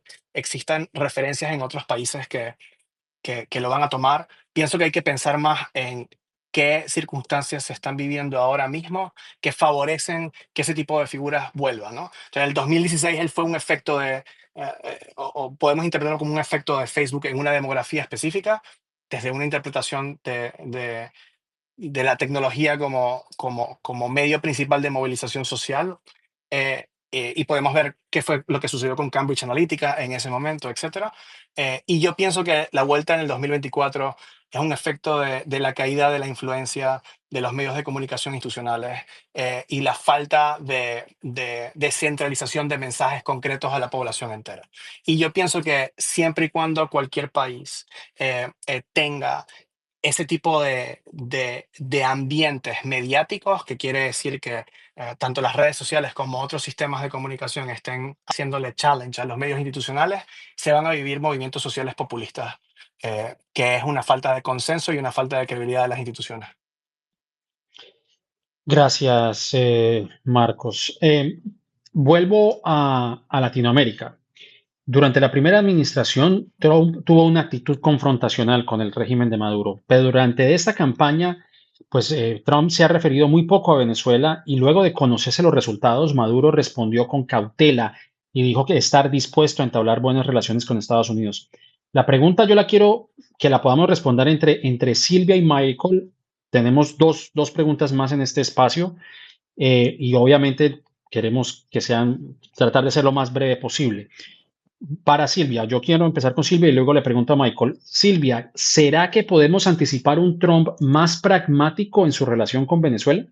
referencias en otros países que lo van a tomar. Pienso que hay que pensar más en qué circunstancias se están viviendo ahora mismo que favorecen que ese tipo de figuras vuelvan, ¿no? Entonces, en el 2016 él fue un efecto o podemos interpretarlo como un efecto de Facebook en una demografía específica, desde una interpretación de la tecnología como medio principal de movilización social. y podemos ver qué fue lo que sucedió con Cambridge Analytica en ese momento, etcétera. Y yo pienso que la vuelta en el 2024 es un efecto de la caída de la influencia de los medios de comunicación institucionales y la falta de descentralización de mensajes concretos a la población entera. Y yo pienso que siempre y cuando cualquier país tenga ese tipo de ambientes mediáticos, que quiere decir que tanto las redes sociales como otros sistemas de comunicación estén haciéndole challenge a los medios institucionales, se van a vivir movimientos sociales populistas, que es una falta de consenso y una falta de credibilidad de las instituciones. Gracias, Marcos. Vuelvo a Latinoamérica. Durante la primera administración, Trump tuvo una actitud confrontacional con el régimen de Maduro, pero durante esta campaña, pues Trump se ha referido muy poco a Venezuela y luego de conocerse los resultados, Maduro respondió con cautela y dijo que estar dispuesto a entablar buenas relaciones con Estados Unidos. La pregunta yo la quiero que la podamos responder entre Silvia y Michael. Tenemos dos preguntas más en este espacio y obviamente queremos que tratar de ser lo más breve posible. Para Silvia, yo quiero empezar con Silvia y luego le pregunto a Michael. Silvia, ¿será que podemos anticipar un Trump más pragmático en su relación con Venezuela?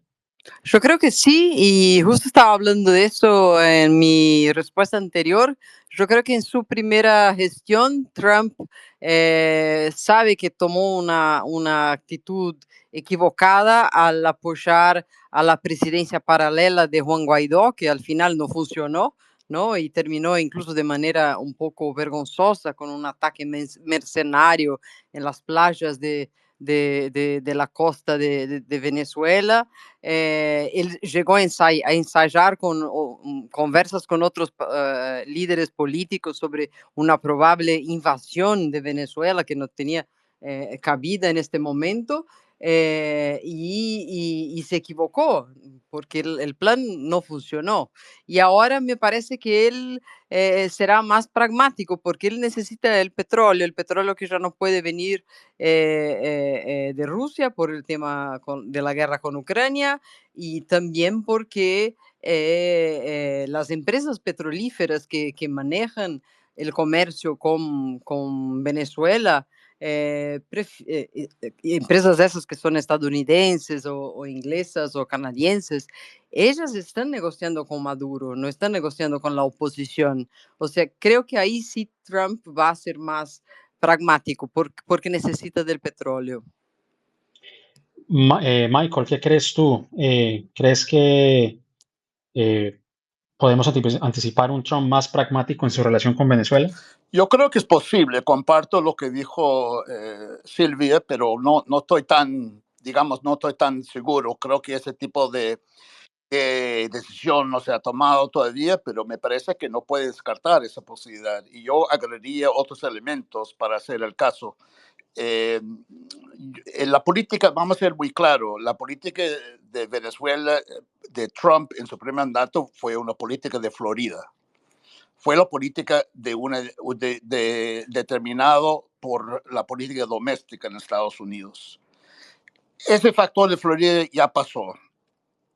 Yo creo que sí, y justo estaba hablando de eso en mi respuesta anterior. Yo creo que en su primera gestión, Trump sabe que tomó una actitud equivocada al apoyar a la presidencia paralela de Juan Guaidó, que al final no funcionó, ¿no? Y terminó incluso de manera un poco vergonzosa con un ataque mercenario en las playas de la costa de Venezuela. Él llegó a ensayar con conversas con otros líderes políticos sobre una probable invasión de Venezuela que no tenía cabida en este momento. Y se equivocó porque el plan no funcionó. Y ahora me parece que él será más pragmático porque él necesita el petróleo que ya no puede venir de Rusia por el tema de la guerra con Ucrania y también porque las empresas petrolíferas que manejan el comercio con Venezuela, empresas esas que son estadounidenses o inglesas o canadienses, ellas están negociando con Maduro, no están negociando con la oposición. O sea, creo que ahí sí Trump va a ser más pragmático porque necesita del petróleo. Michael, ¿qué crees tú? ¿Crees que podemos anticipar un Trump más pragmático en su relación con Venezuela? Yo creo que es posible, comparto lo que dijo Silvia, pero no estoy tan, digamos, no estoy tan seguro. Creo que ese tipo de decisión no se ha tomado todavía, pero me parece que no puede descartar esa posibilidad. Y yo agregaría otros elementos para hacer el caso. En la política, vamos a ser muy claros, la política de Venezuela, de Trump en su primer mandato, fue una política de Florida. Fue la política determinado por la política doméstica en Estados Unidos. Ese factor de Florida ya pasó.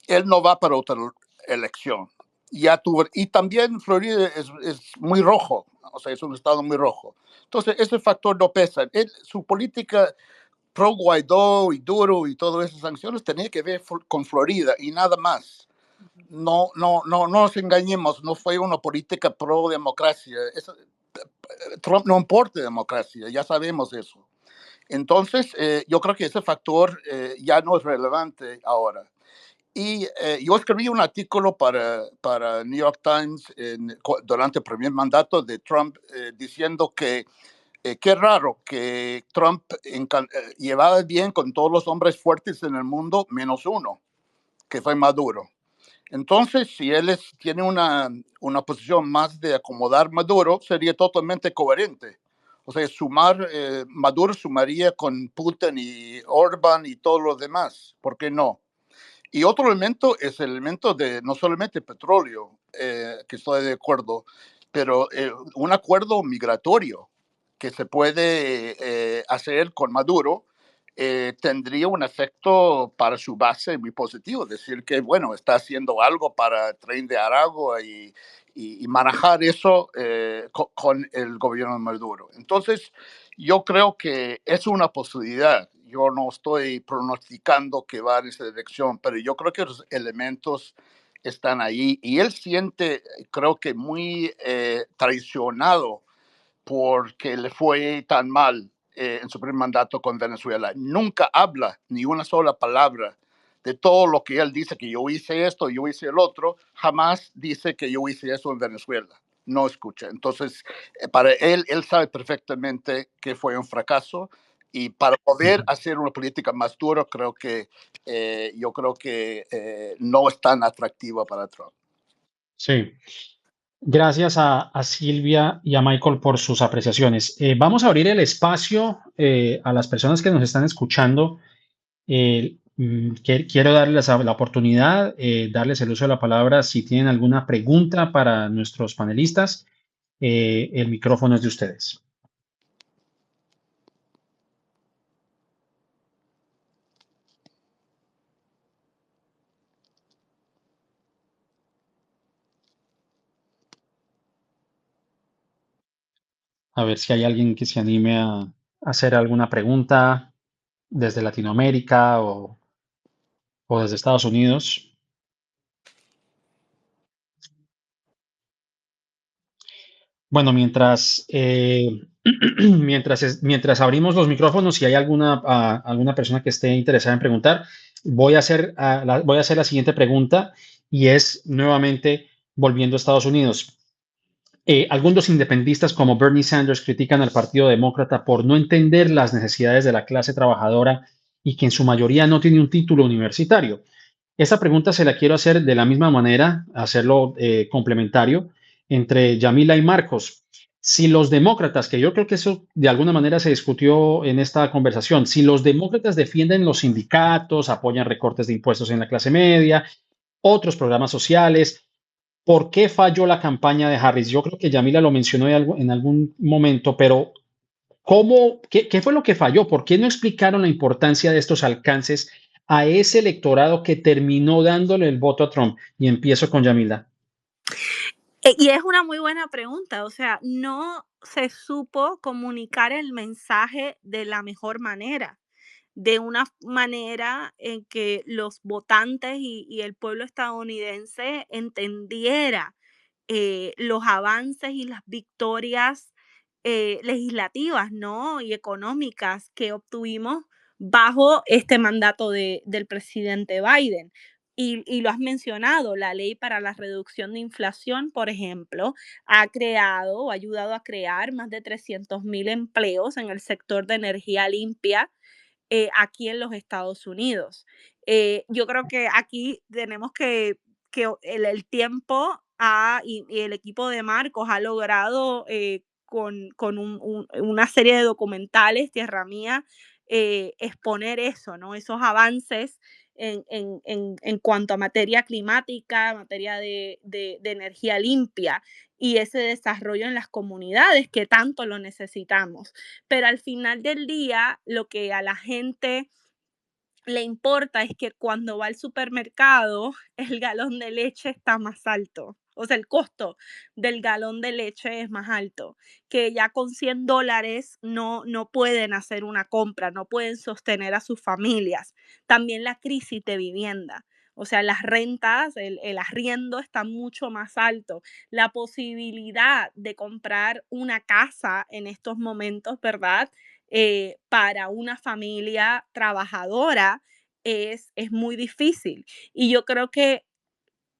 Él no va para otra elección. Ya tuvo, y también Florida es muy rojo, o sea, es un estado muy rojo. Entonces, ese factor no pesa. Su política pro Guaidó y duro y todas esas sanciones tenía que ver con Florida y nada más. No nos engañemos, no fue una política pro democracia. Trump no importa democracia, ya sabemos eso. Entonces, yo creo que ese factor ya no es relevante ahora. Y yo escribí un artículo para New York Times durante el primer mandato de Trump diciendo que qué raro que Trump llevaba bien con todos los hombres fuertes en el mundo, menos uno, que fue Maduro. Entonces, si él tiene una posición más de acomodar Maduro, sería totalmente coherente. O sea, Maduro sumaría con Putin y Orbán y todos los demás. ¿Por qué no? Y otro elemento es el elemento de no solamente petróleo, que estoy de acuerdo, pero un acuerdo migratorio que se puede hacer con Maduro tendría un efecto para su base muy positivo, decir que, bueno, está haciendo algo para Tren de Aragua y manejar eso con el gobierno de Maduro. Entonces, yo creo que es una posibilidad. Yo no estoy pronosticando que va en esa dirección, pero yo creo que los elementos están ahí y él siente, creo que muy traicionado porque le fue tan mal en su primer mandato con Venezuela. Nunca habla ni una sola palabra de todo lo que él dice, que yo hice esto, yo hice el otro. Jamás dice que yo hice eso en Venezuela. No escucha. Entonces, para él sabe perfectamente que fue un fracaso y para poder hacer una política más dura, yo creo que no es tan atractiva para Trump. Sí. Gracias a Silvia y a Michael por sus apreciaciones. Vamos a abrir el espacio a las personas que nos están escuchando. Quiero darles la oportunidad, darles el uso de la palabra si tienen alguna pregunta para nuestros panelistas. El micrófono es de ustedes. A ver si hay alguien que se anime a hacer alguna pregunta desde Latinoamérica o desde Estados Unidos. Bueno, mientras abrimos los micrófonos, si hay alguna persona que esté interesada en preguntar, voy a hacer la siguiente pregunta y es nuevamente volviendo a Estados Unidos. Algunos independentistas como Bernie Sanders critican al Partido Demócrata por no entender las necesidades de la clase trabajadora y que en su mayoría no tiene un título universitario. Esta pregunta se la quiero hacer de la misma manera, hacerlo complementario entre Yamila y Marcos. Si los demócratas, que yo creo que eso de alguna manera se discutió en esta conversación, si los demócratas defienden los sindicatos, apoyan recortes de impuestos en la clase media, otros programas sociales, ¿por qué falló la campaña de Harris? Yo creo que Yamila lo mencionó en algún momento, pero ¿qué fue lo que falló? ¿Por qué no explicaron la importancia de estos alcances a ese electorado que terminó dándole el voto a Trump? Y empiezo con Yamila. Y es una muy buena pregunta, o sea, no se supo comunicar el mensaje de la mejor manera, de una manera en que los votantes y el pueblo estadounidense entendiera los avances y las victorias legislativas, ¿no? Y económicas que obtuvimos bajo este mandato del presidente Biden. Y lo has mencionado, la ley para la reducción de inflación, por ejemplo, ha creado o ayudado a crear más de 300,000 empleos en el sector de energía limpia aquí en los Estados Unidos. Yo creo que aquí tenemos que el tiempo y el equipo de Marcos ha logrado con una serie de documentales, Tierra Mía, exponer eso, ¿no? Esos avances en cuanto a materia climática, materia de energía limpia y ese desarrollo en las comunidades que tanto lo necesitamos. Pero al final del día, lo que a la gente le importa es que cuando va al supermercado, el galón de leche está más alto. O sea, el costo del galón de leche es más alto, que ya con $100 no pueden hacer una compra, no pueden sostener a sus familias. También la crisis de vivienda. O sea, las rentas, el arriendo está mucho más alto. La posibilidad de comprar una casa en estos momentos, ¿verdad? Para una familia trabajadora es muy difícil. Y yo creo que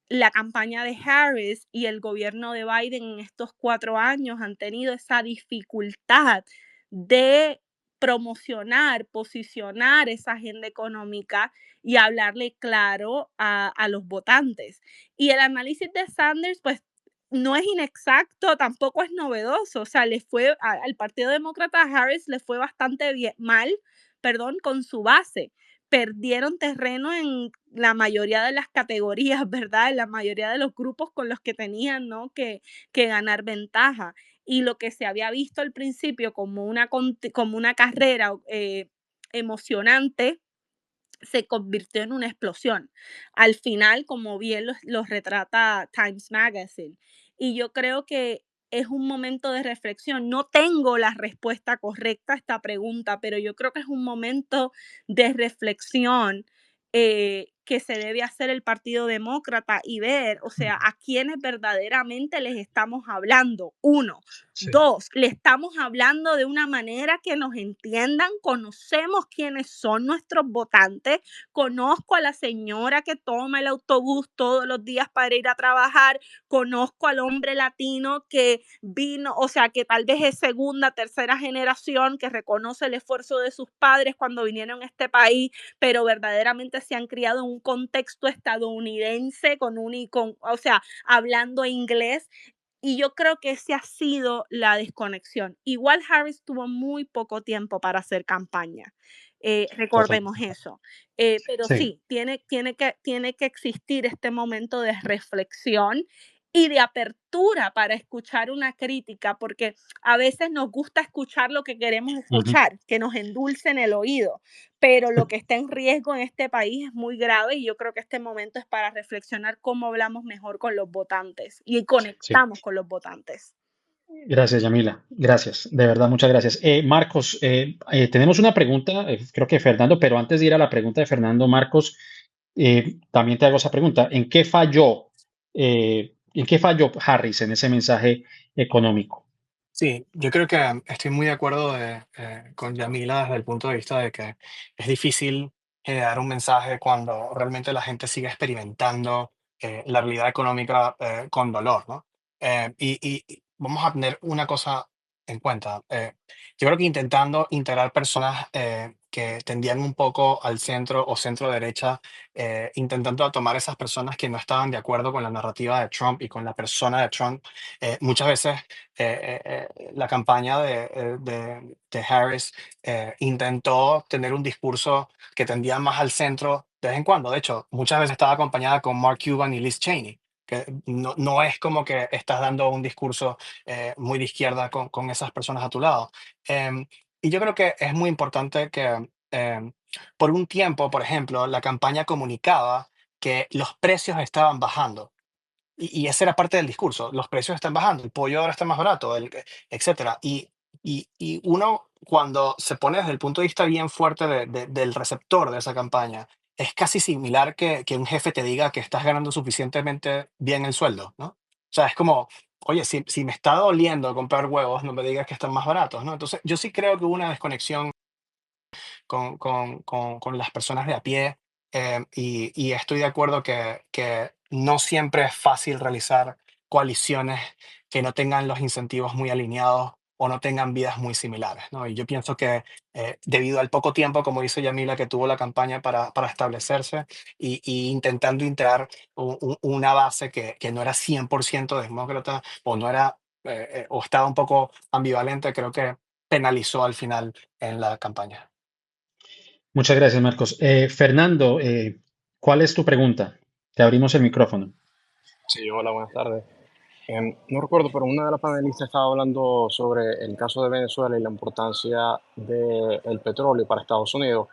la campaña de Harris y el gobierno de Biden en estos 4 años han tenido esa dificultad de promocionar, posicionar esa agenda económica y hablarle claro a los votantes. Y el análisis de Sanders, pues, no es inexacto, tampoco es novedoso. O sea, al Partido Demócrata, a Harris le fue bastante mal, con su base. Perdieron terreno en la mayoría de las categorías, ¿verdad? En la mayoría de los grupos con los que tenían, ¿no? que ganar ventaja. Y lo que se había visto al principio como una carrera emocionante se convirtió en una explosión. Al final, como bien los retrata Times Magazine. Y yo creo que es un momento de reflexión. No tengo la respuesta correcta a esta pregunta, pero yo creo que es un momento de reflexión que se debe hacer el Partido Demócrata y ver, o sea, a quiénes verdaderamente les estamos hablando. Uno. Sí. Dos, le estamos hablando de una manera que nos entiendan, conocemos quiénes son nuestros votantes, conozco a la señora que toma el autobús todos los días para ir a trabajar, conozco al hombre latino que vino, o sea, que tal vez es segunda, tercera generación, que reconoce el esfuerzo de sus padres cuando vinieron a este país, pero verdaderamente se han criado en un contexto estadounidense, o sea, hablando inglés. Y yo creo que esa ha sido la desconexión. Igual Harris tuvo muy poco tiempo para hacer campaña. Recordemos eso. Pero Sí. sí, tiene que existir este momento de reflexión y de apertura para escuchar una crítica, porque a veces nos gusta escuchar lo que queremos escuchar, que nos endulcen el oído, pero lo que está en riesgo en este país es muy grave y yo creo que este momento es para reflexionar cómo hablamos mejor con los votantes y conectamos con los votantes. Gracias, Yamila. Gracias. De verdad, muchas gracias. Marcos, tenemos una pregunta, creo que Fernando, pero antes de ir a la pregunta de Fernando, Marcos, también te hago esa pregunta. ¿En qué falló Harris en ese mensaje económico? Sí, yo creo que estoy muy de acuerdo con Yamila desde el punto de vista de que es difícil generar un mensaje cuando realmente la gente sigue experimentando la realidad económica con dolor, ¿no? Y vamos a tener una cosa en cuenta. Yo creo que intentando integrar personas que tendían un poco al centro o centro derecha, intentando tomar esas personas que no estaban de acuerdo con la narrativa de Trump y con la persona de Trump, muchas veces la campaña de Harris intentó tener un discurso que tendía más al centro de vez en cuando. De hecho, muchas veces estaba acompañada con Mark Cuban y Liz Cheney, que no es como que estás dando un discurso muy de izquierda con esas personas a tu lado. Y yo creo que es muy importante que por un tiempo, por ejemplo, la campaña comunicaba que los precios estaban bajando. Y esa era parte del discurso. Los precios están bajando, el pollo ahora está más barato, etcétera. Y uno, cuando se pone desde el punto de vista bien fuerte del receptor de esa campaña, es casi similar que un jefe te diga que estás ganando suficientemente bien el sueldo, ¿no? O sea, es como, oye, si me está doliendo comprar huevos, no me digas que están más baratos, ¿no? Entonces, yo sí creo que hubo una desconexión con las personas de a pie. Y estoy de acuerdo que no siempre es fácil realizar coaliciones que no tengan los incentivos muy alineados o no tengan vidas muy similares, ¿no? Y yo pienso que debido al poco tiempo, como dice Yamila, que tuvo la campaña para establecerse y intentando integrar una base que no era 100% demócrata o no era o estaba un poco ambivalente, creo que penalizó al final en la campaña. Muchas gracias, Marcos. Fernando, ¿cuál es tu pregunta? Te abrimos el micrófono. Sí, hola, buenas tardes. No recuerdo, pero una de las panelistas estaba hablando sobre el caso de Venezuela y la importancia del petróleo para Estados Unidos.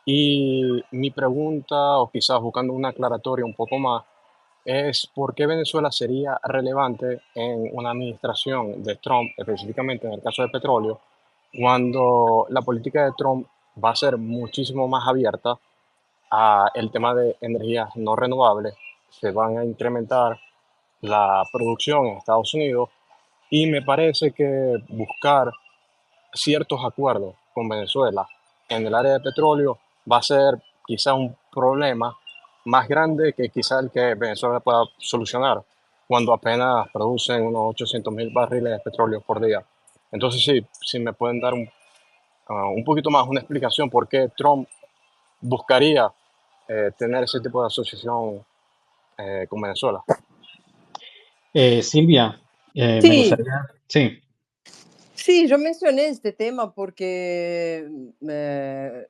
Y mi pregunta, o quizás buscando una aclaratoria un poco más, es por qué Venezuela sería relevante en una administración de Trump, específicamente en el caso del petróleo, cuando la política de Trump va a ser muchísimo más abierta a el tema de energías no renovables. Se van a incrementar la producción en Estados Unidos y me parece que buscar ciertos acuerdos con Venezuela en el área de petróleo va a ser quizá un problema más grande que quizá el que Venezuela pueda solucionar cuando apenas producen unos 800.000 barriles de petróleo por día. Entonces sí, si me pueden dar un poquito más una explicación por qué Trump buscaría tener ese tipo de asociación con Venezuela. Silvia, me Sí, gustaría. Sí, sí, yo mencioné este tema porque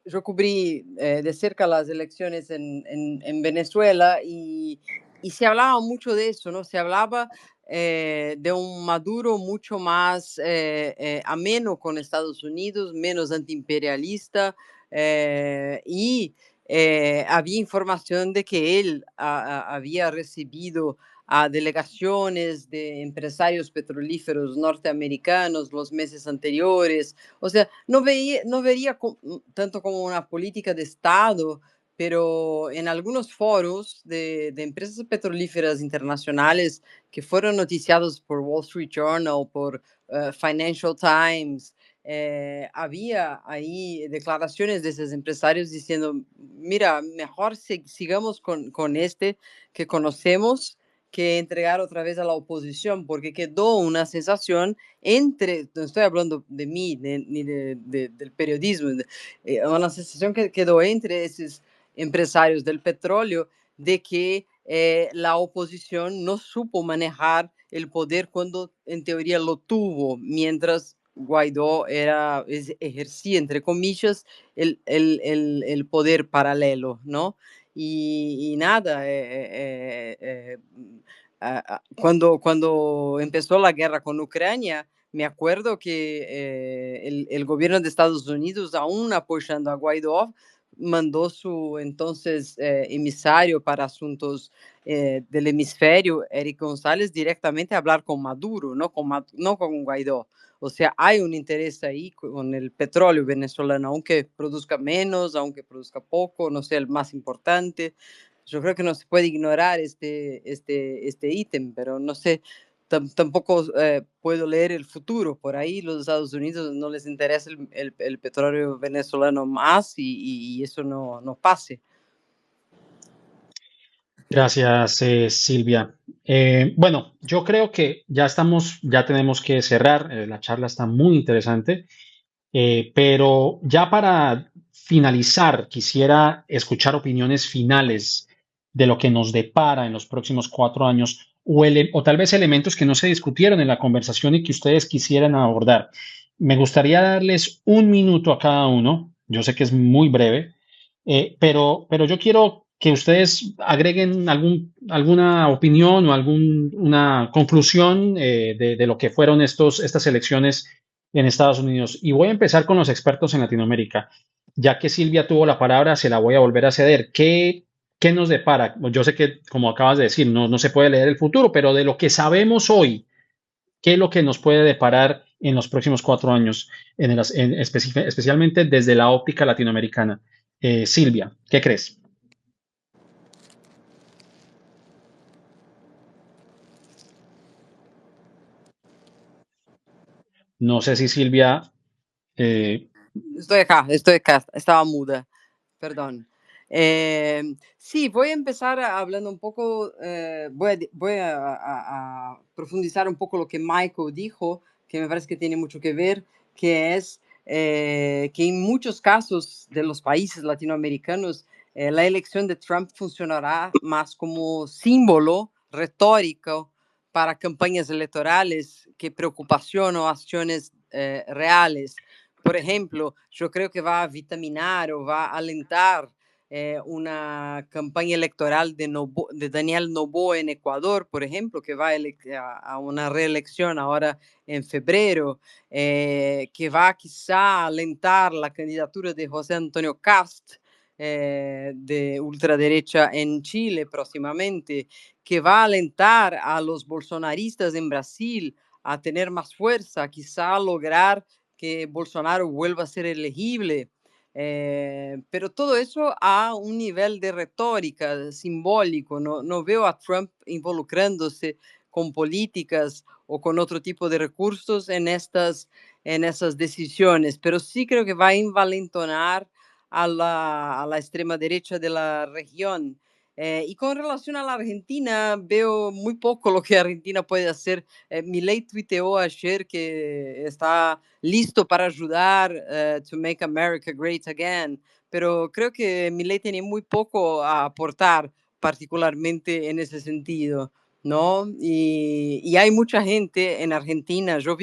yo cubrí de cerca las elecciones en Venezuela y se hablaba mucho de eso, ¿no? Se hablaba de un Maduro mucho más ameno con Estados Unidos, menos antiimperialista, y había información de que él había recibido a delegaciones de empresarios petrolíferos norteamericanos los meses anteriores. O sea, no vería tanto como una política de Estado, pero en algunos foros de empresas petrolíferas internacionales que fueron noticiados por Wall Street Journal, por Financial Times, había ahí declaraciones de esos empresarios diciendo, mira, mejor sigamos con este que conocemos que entregar otra vez a la oposición, porque quedó una sensación entre, no estoy hablando de mí ni del periodismo, una sensación que quedó entre esos empresarios del petróleo de que la oposición no supo manejar el poder cuando en teoría lo tuvo, mientras Guaidó ejercía, entre comillas, el poder paralelo, ¿no? Y nada, cuando empezó la guerra con Ucrania, me acuerdo que el gobierno de Estados Unidos, aún apoyando a Guaidó, mandó su entonces emisario para asuntos del hemisferio, Eric González, directamente a hablar con Maduro, no con Guaidó. O sea, hay un interés ahí con el petróleo venezolano, aunque produzca menos, aunque produzca poco, no sea el más importante. Yo creo que no se puede ignorar este ítem, pero no sé, tampoco puedo leer el futuro. Por ahí los Estados Unidos no les interesa el petróleo venezolano más y eso no pase. Gracias, Silvia. Bueno, yo creo que ya tenemos que cerrar. La charla está muy interesante, pero ya para finalizar, quisiera escuchar opiniones finales de lo que nos depara en los próximos 4 años o tal vez elementos que no se discutieron en la conversación y que ustedes quisieran abordar. Me gustaría darles 1 minuto a cada uno. Yo sé que es muy breve, pero yo quiero que ustedes agreguen alguna opinión o una conclusión de lo que fueron estas elecciones en Estados Unidos. Y voy a empezar con los expertos en Latinoamérica. Ya que Silvia tuvo la palabra, se la voy a volver a ceder. ¿Qué nos depara? Yo sé que, como acabas de decir, no se puede leer el futuro, pero de lo que sabemos hoy, ¿qué es lo que nos puede deparar en los próximos 4 años, especialmente desde la óptica latinoamericana? Silvia, ¿qué crees? No sé si Silvia, eh, Estoy acá, estaba muda, perdón. Sí, voy a empezar hablando un poco, voy a profundizar un poco lo que Michael dijo, que me parece que tiene mucho que ver, que es que en muchos casos de los países latinoamericanos, la elección de Trump funcionará más como símbolo retórico para campañas electorales que preocupación o acciones reales. Por ejemplo, yo creo que va a vitaminar o va a alentar una campaña electoral de Daniel Noboa en Ecuador, por ejemplo, que va a una reelección ahora en febrero, que va quizá a alentar la candidatura de José Antonio Cast, de ultraderecha en Chile próximamente, que va a alentar a los bolsonaristas en Brasil a tener más fuerza, quizá lograr que Bolsonaro vuelva a ser elegible. Pero todo eso a un nivel de retórica simbólico. No veo a Trump involucrándose con políticas o con otro tipo de recursos en esas decisiones, pero sí creo que va a envalentonar a la extrema derecha de la región. Y con relación a la Argentina, veo muy poco lo que Argentina puede hacer. Milei tuiteó ayer que está listo para ayudar to make America great again, pero creo que Milei tiene muy poco a aportar, particularmente en ese sentido, ¿no? Y hay mucha gente en Argentina, yo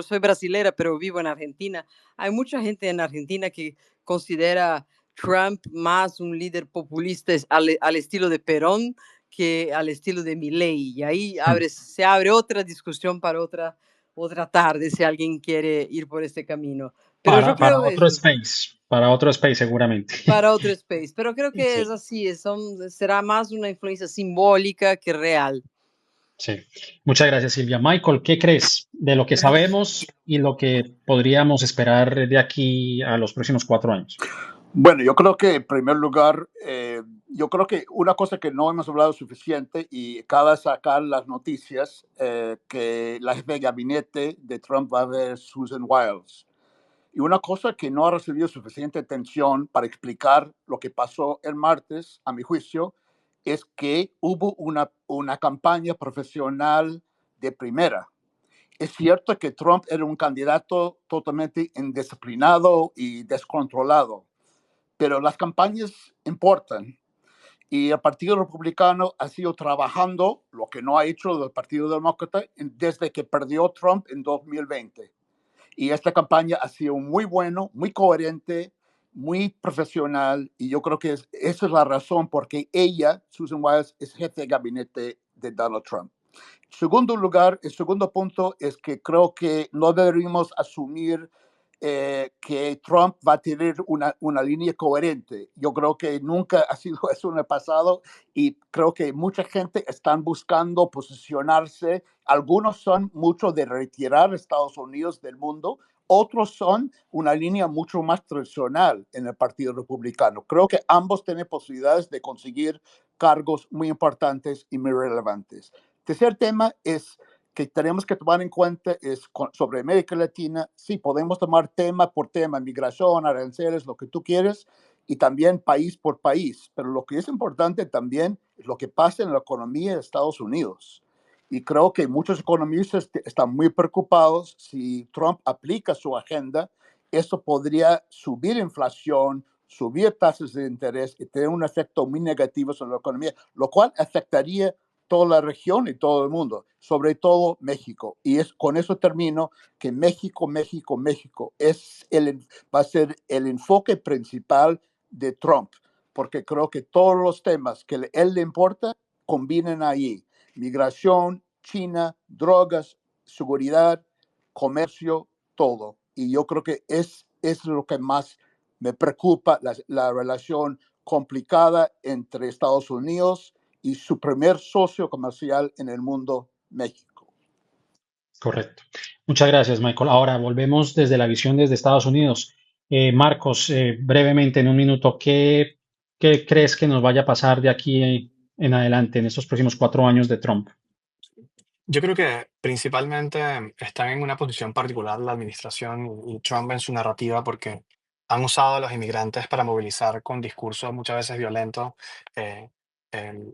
soy brasilera, pero vivo en Argentina, hay mucha gente en Argentina que considera Trump más un líder populista al estilo de Perón que al estilo de Milei. Y ahí se abre otra discusión para otra tarde si alguien quiere ir por este camino. Pero yo Para creo otro eso. space, para otro space seguramente. Para otro space, pero creo que es Sí, así, será más una influencia simbólica que real. sí. Muchas gracias, Silvia. Michael, ¿qué crees de lo que sabemos y lo que podríamos esperar de aquí a los próximos 4 años? Bueno, yo creo que en primer lugar, yo creo que una cosa que no hemos hablado suficiente y acaba de sacar las noticias, que la jefe de gabinete de Trump va a ver Susan Wiles. Y una cosa que no ha recibido suficiente atención para explicar lo que pasó el martes, a mi juicio, es que hubo una campaña profesional de primera. Es cierto que Trump era un candidato totalmente indisciplinado y descontrolado, pero las campañas importan. Y el Partido Republicano ha sido trabajando lo que no ha hecho el Partido Demócrata desde que perdió Trump en 2020. Y esta campaña ha sido muy bueno, muy coherente, muy profesional. Y yo creo que esa es la razón por qué ella, Susan Wiles, es jefe de gabinete de Donald Trump. Segundo lugar, el segundo punto es que creo que no deberíamos asumir que Trump va a tener una línea coherente. Yo creo que nunca ha sido eso en el pasado y creo que mucha gente está buscando posicionarse. Algunos son mucho de retirar a Estados Unidos del mundo, otros son una línea mucho más tradicional en el Partido Republicano. Creo que ambos tienen posibilidades de conseguir cargos muy importantes y muy relevantes. Tercer tema es que tenemos que tomar en cuenta es sobre América Latina. Sí, podemos tomar tema por tema, migración, aranceles, lo que tú quieres, y también país por país. Pero lo que es importante también es lo que pasa en la economía de Estados Unidos. Y creo que muchos economistas están muy preocupados si Trump aplica su agenda. Eso podría subir inflación, subir tasas de interés y tener un efecto muy negativo sobre la economía, lo cual afectaría toda la región y todo el mundo, sobre todo México. Y con eso termino, que México va a ser el enfoque principal de Trump, porque creo que todos los temas que él le importa combinan ahí. Migración, China, drogas, seguridad, comercio, todo. Y yo creo que es lo que más me preocupa, la relación complicada entre Estados Unidos y su primer socio comercial en el mundo, México. Correcto. Muchas gracias, Michael. Ahora volvemos desde la visión desde Estados Unidos. Marcos, brevemente, en un minuto, ¿qué crees que nos vaya a pasar de aquí en adelante, en estos próximos 4 años de Trump? Yo creo que principalmente están en una posición particular la administración y Trump en su narrativa porque han usado a los inmigrantes para movilizar con discursos muchas veces violentos eh, em,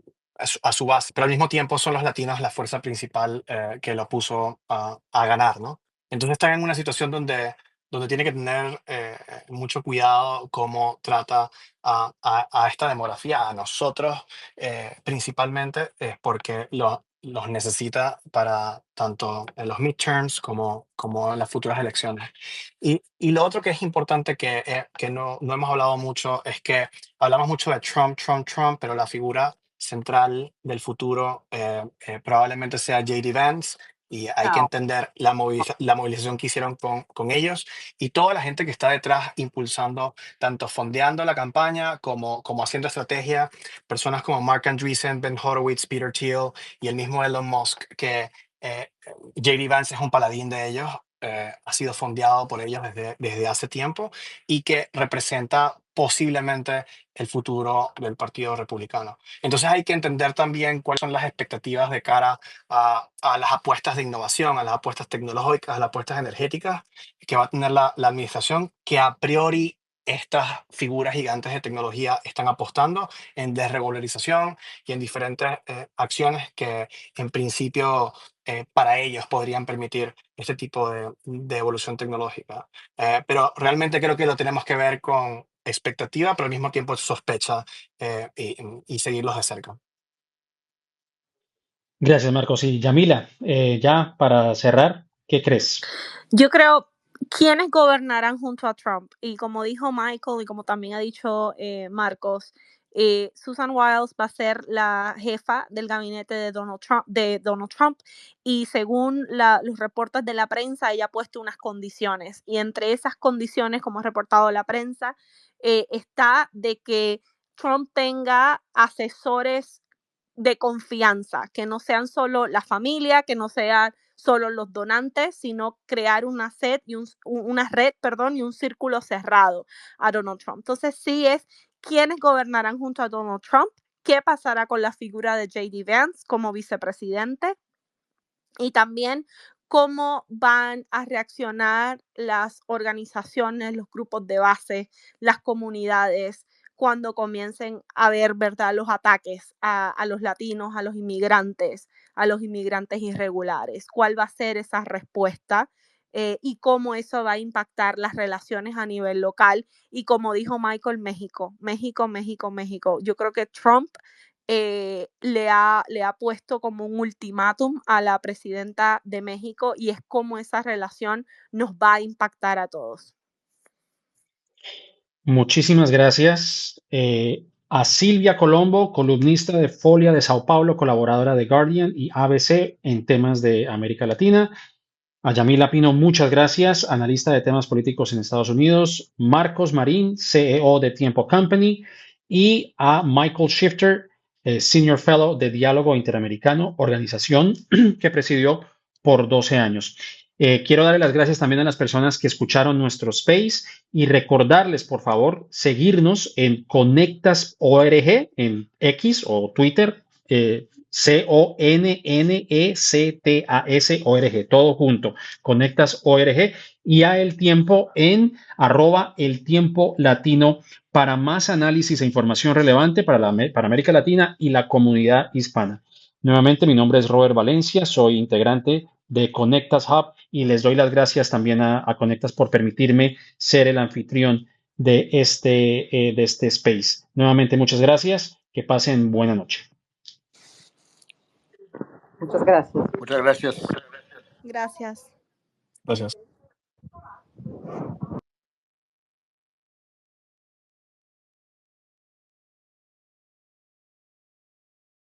a su base, pero al mismo tiempo son los latinos la fuerza principal que lo puso a ganar, ¿no? Entonces están en una situación donde tiene que tener mucho cuidado cómo trata a esta demografía, a nosotros principalmente, porque los necesita para tanto en los midterms como en las futuras elecciones. Y lo otro que es importante que no hemos hablado mucho es que hablamos mucho de Trump, Trump, Trump, pero la figura central del futuro probablemente sea J.D. Vance. Y hay que entender la movilización que hicieron con ellos y toda la gente que está detrás impulsando, tanto fondeando la campaña como haciendo estrategia. Personas como Mark Andreessen, Ben Horowitz, Peter Thiel y el mismo Elon Musk, que J.D. Vance es un paladín de ellos, ha sido fondeado por ellos desde hace tiempo y que representa posiblemente el futuro del Partido Republicano. Entonces hay que entender también cuáles son las expectativas de cara a las apuestas de innovación, a las apuestas tecnológicas, a las apuestas energéticas que va a tener la administración, que a priori estas figuras gigantes de tecnología están apostando en desregularización y en diferentes acciones que en principio para ellos podrían permitir este tipo de evolución tecnológica. Pero realmente creo que lo tenemos que ver con expectativa, pero al mismo tiempo sospecha y seguirlos de cerca. Gracias, Marcos. Y Yamila, ya para cerrar, ¿qué crees? Yo creo quiénes gobernarán junto a Trump. Y como dijo Michael y como también ha dicho Marcos, Susan Wiles va a ser la jefa del gabinete de Donald Trump y según los reportes de la prensa, ella ha puesto unas condiciones y entre esas condiciones, como ha reportado la prensa, está de que Trump tenga asesores de confianza, que no sean solo la familia, que no sean solo los donantes, sino crear una red y un círculo cerrado a Donald Trump. Entonces sí es quiénes gobernarán junto a Donald Trump, qué pasará con la figura de J.D. Vance como vicepresidente y también cómo van a reaccionar las organizaciones, los grupos de base, las comunidades, cuando comiencen a ver, ¿verdad?, los ataques a los latinos, a los inmigrantes irregulares. ¿Cuál va a ser esa respuesta? Y cómo eso va a impactar las relaciones a nivel local. Y como dijo Michael, México. Yo creo que Trump le ha puesto como un ultimátum a la presidenta de México y es cómo esa relación nos va a impactar a todos. Muchísimas gracias a Silvia Colombo, columnista de Folia de Sao Paulo, colaboradora de Guardian y ABC en temas de América Latina. A Yamila Pino, muchas gracias, analista de temas políticos en Estados Unidos. Marcos Marín, CEO de Tiempo Company. Y a Michael Shifter, Senior Fellow de Diálogo Interamericano, organización que presidió por 12 años. Quiero darle las gracias también a las personas que escucharon nuestro space y recordarles, por favor, seguirnos en Conectas.org, en X o Twitter, CONNECTAS.org, todo junto, Conectas.org, y a El Tiempo en @eltiempolatino para más análisis e información relevante para América Latina y la comunidad hispana. Nuevamente, mi nombre es Robert Valencia, soy integrante de Conectas Hub y les doy las gracias también a Conectas por permitirme ser el anfitrión de este space. Nuevamente, muchas gracias. Que pasen buena noche. Muchas gracias. Muchas gracias. Gracias. Gracias.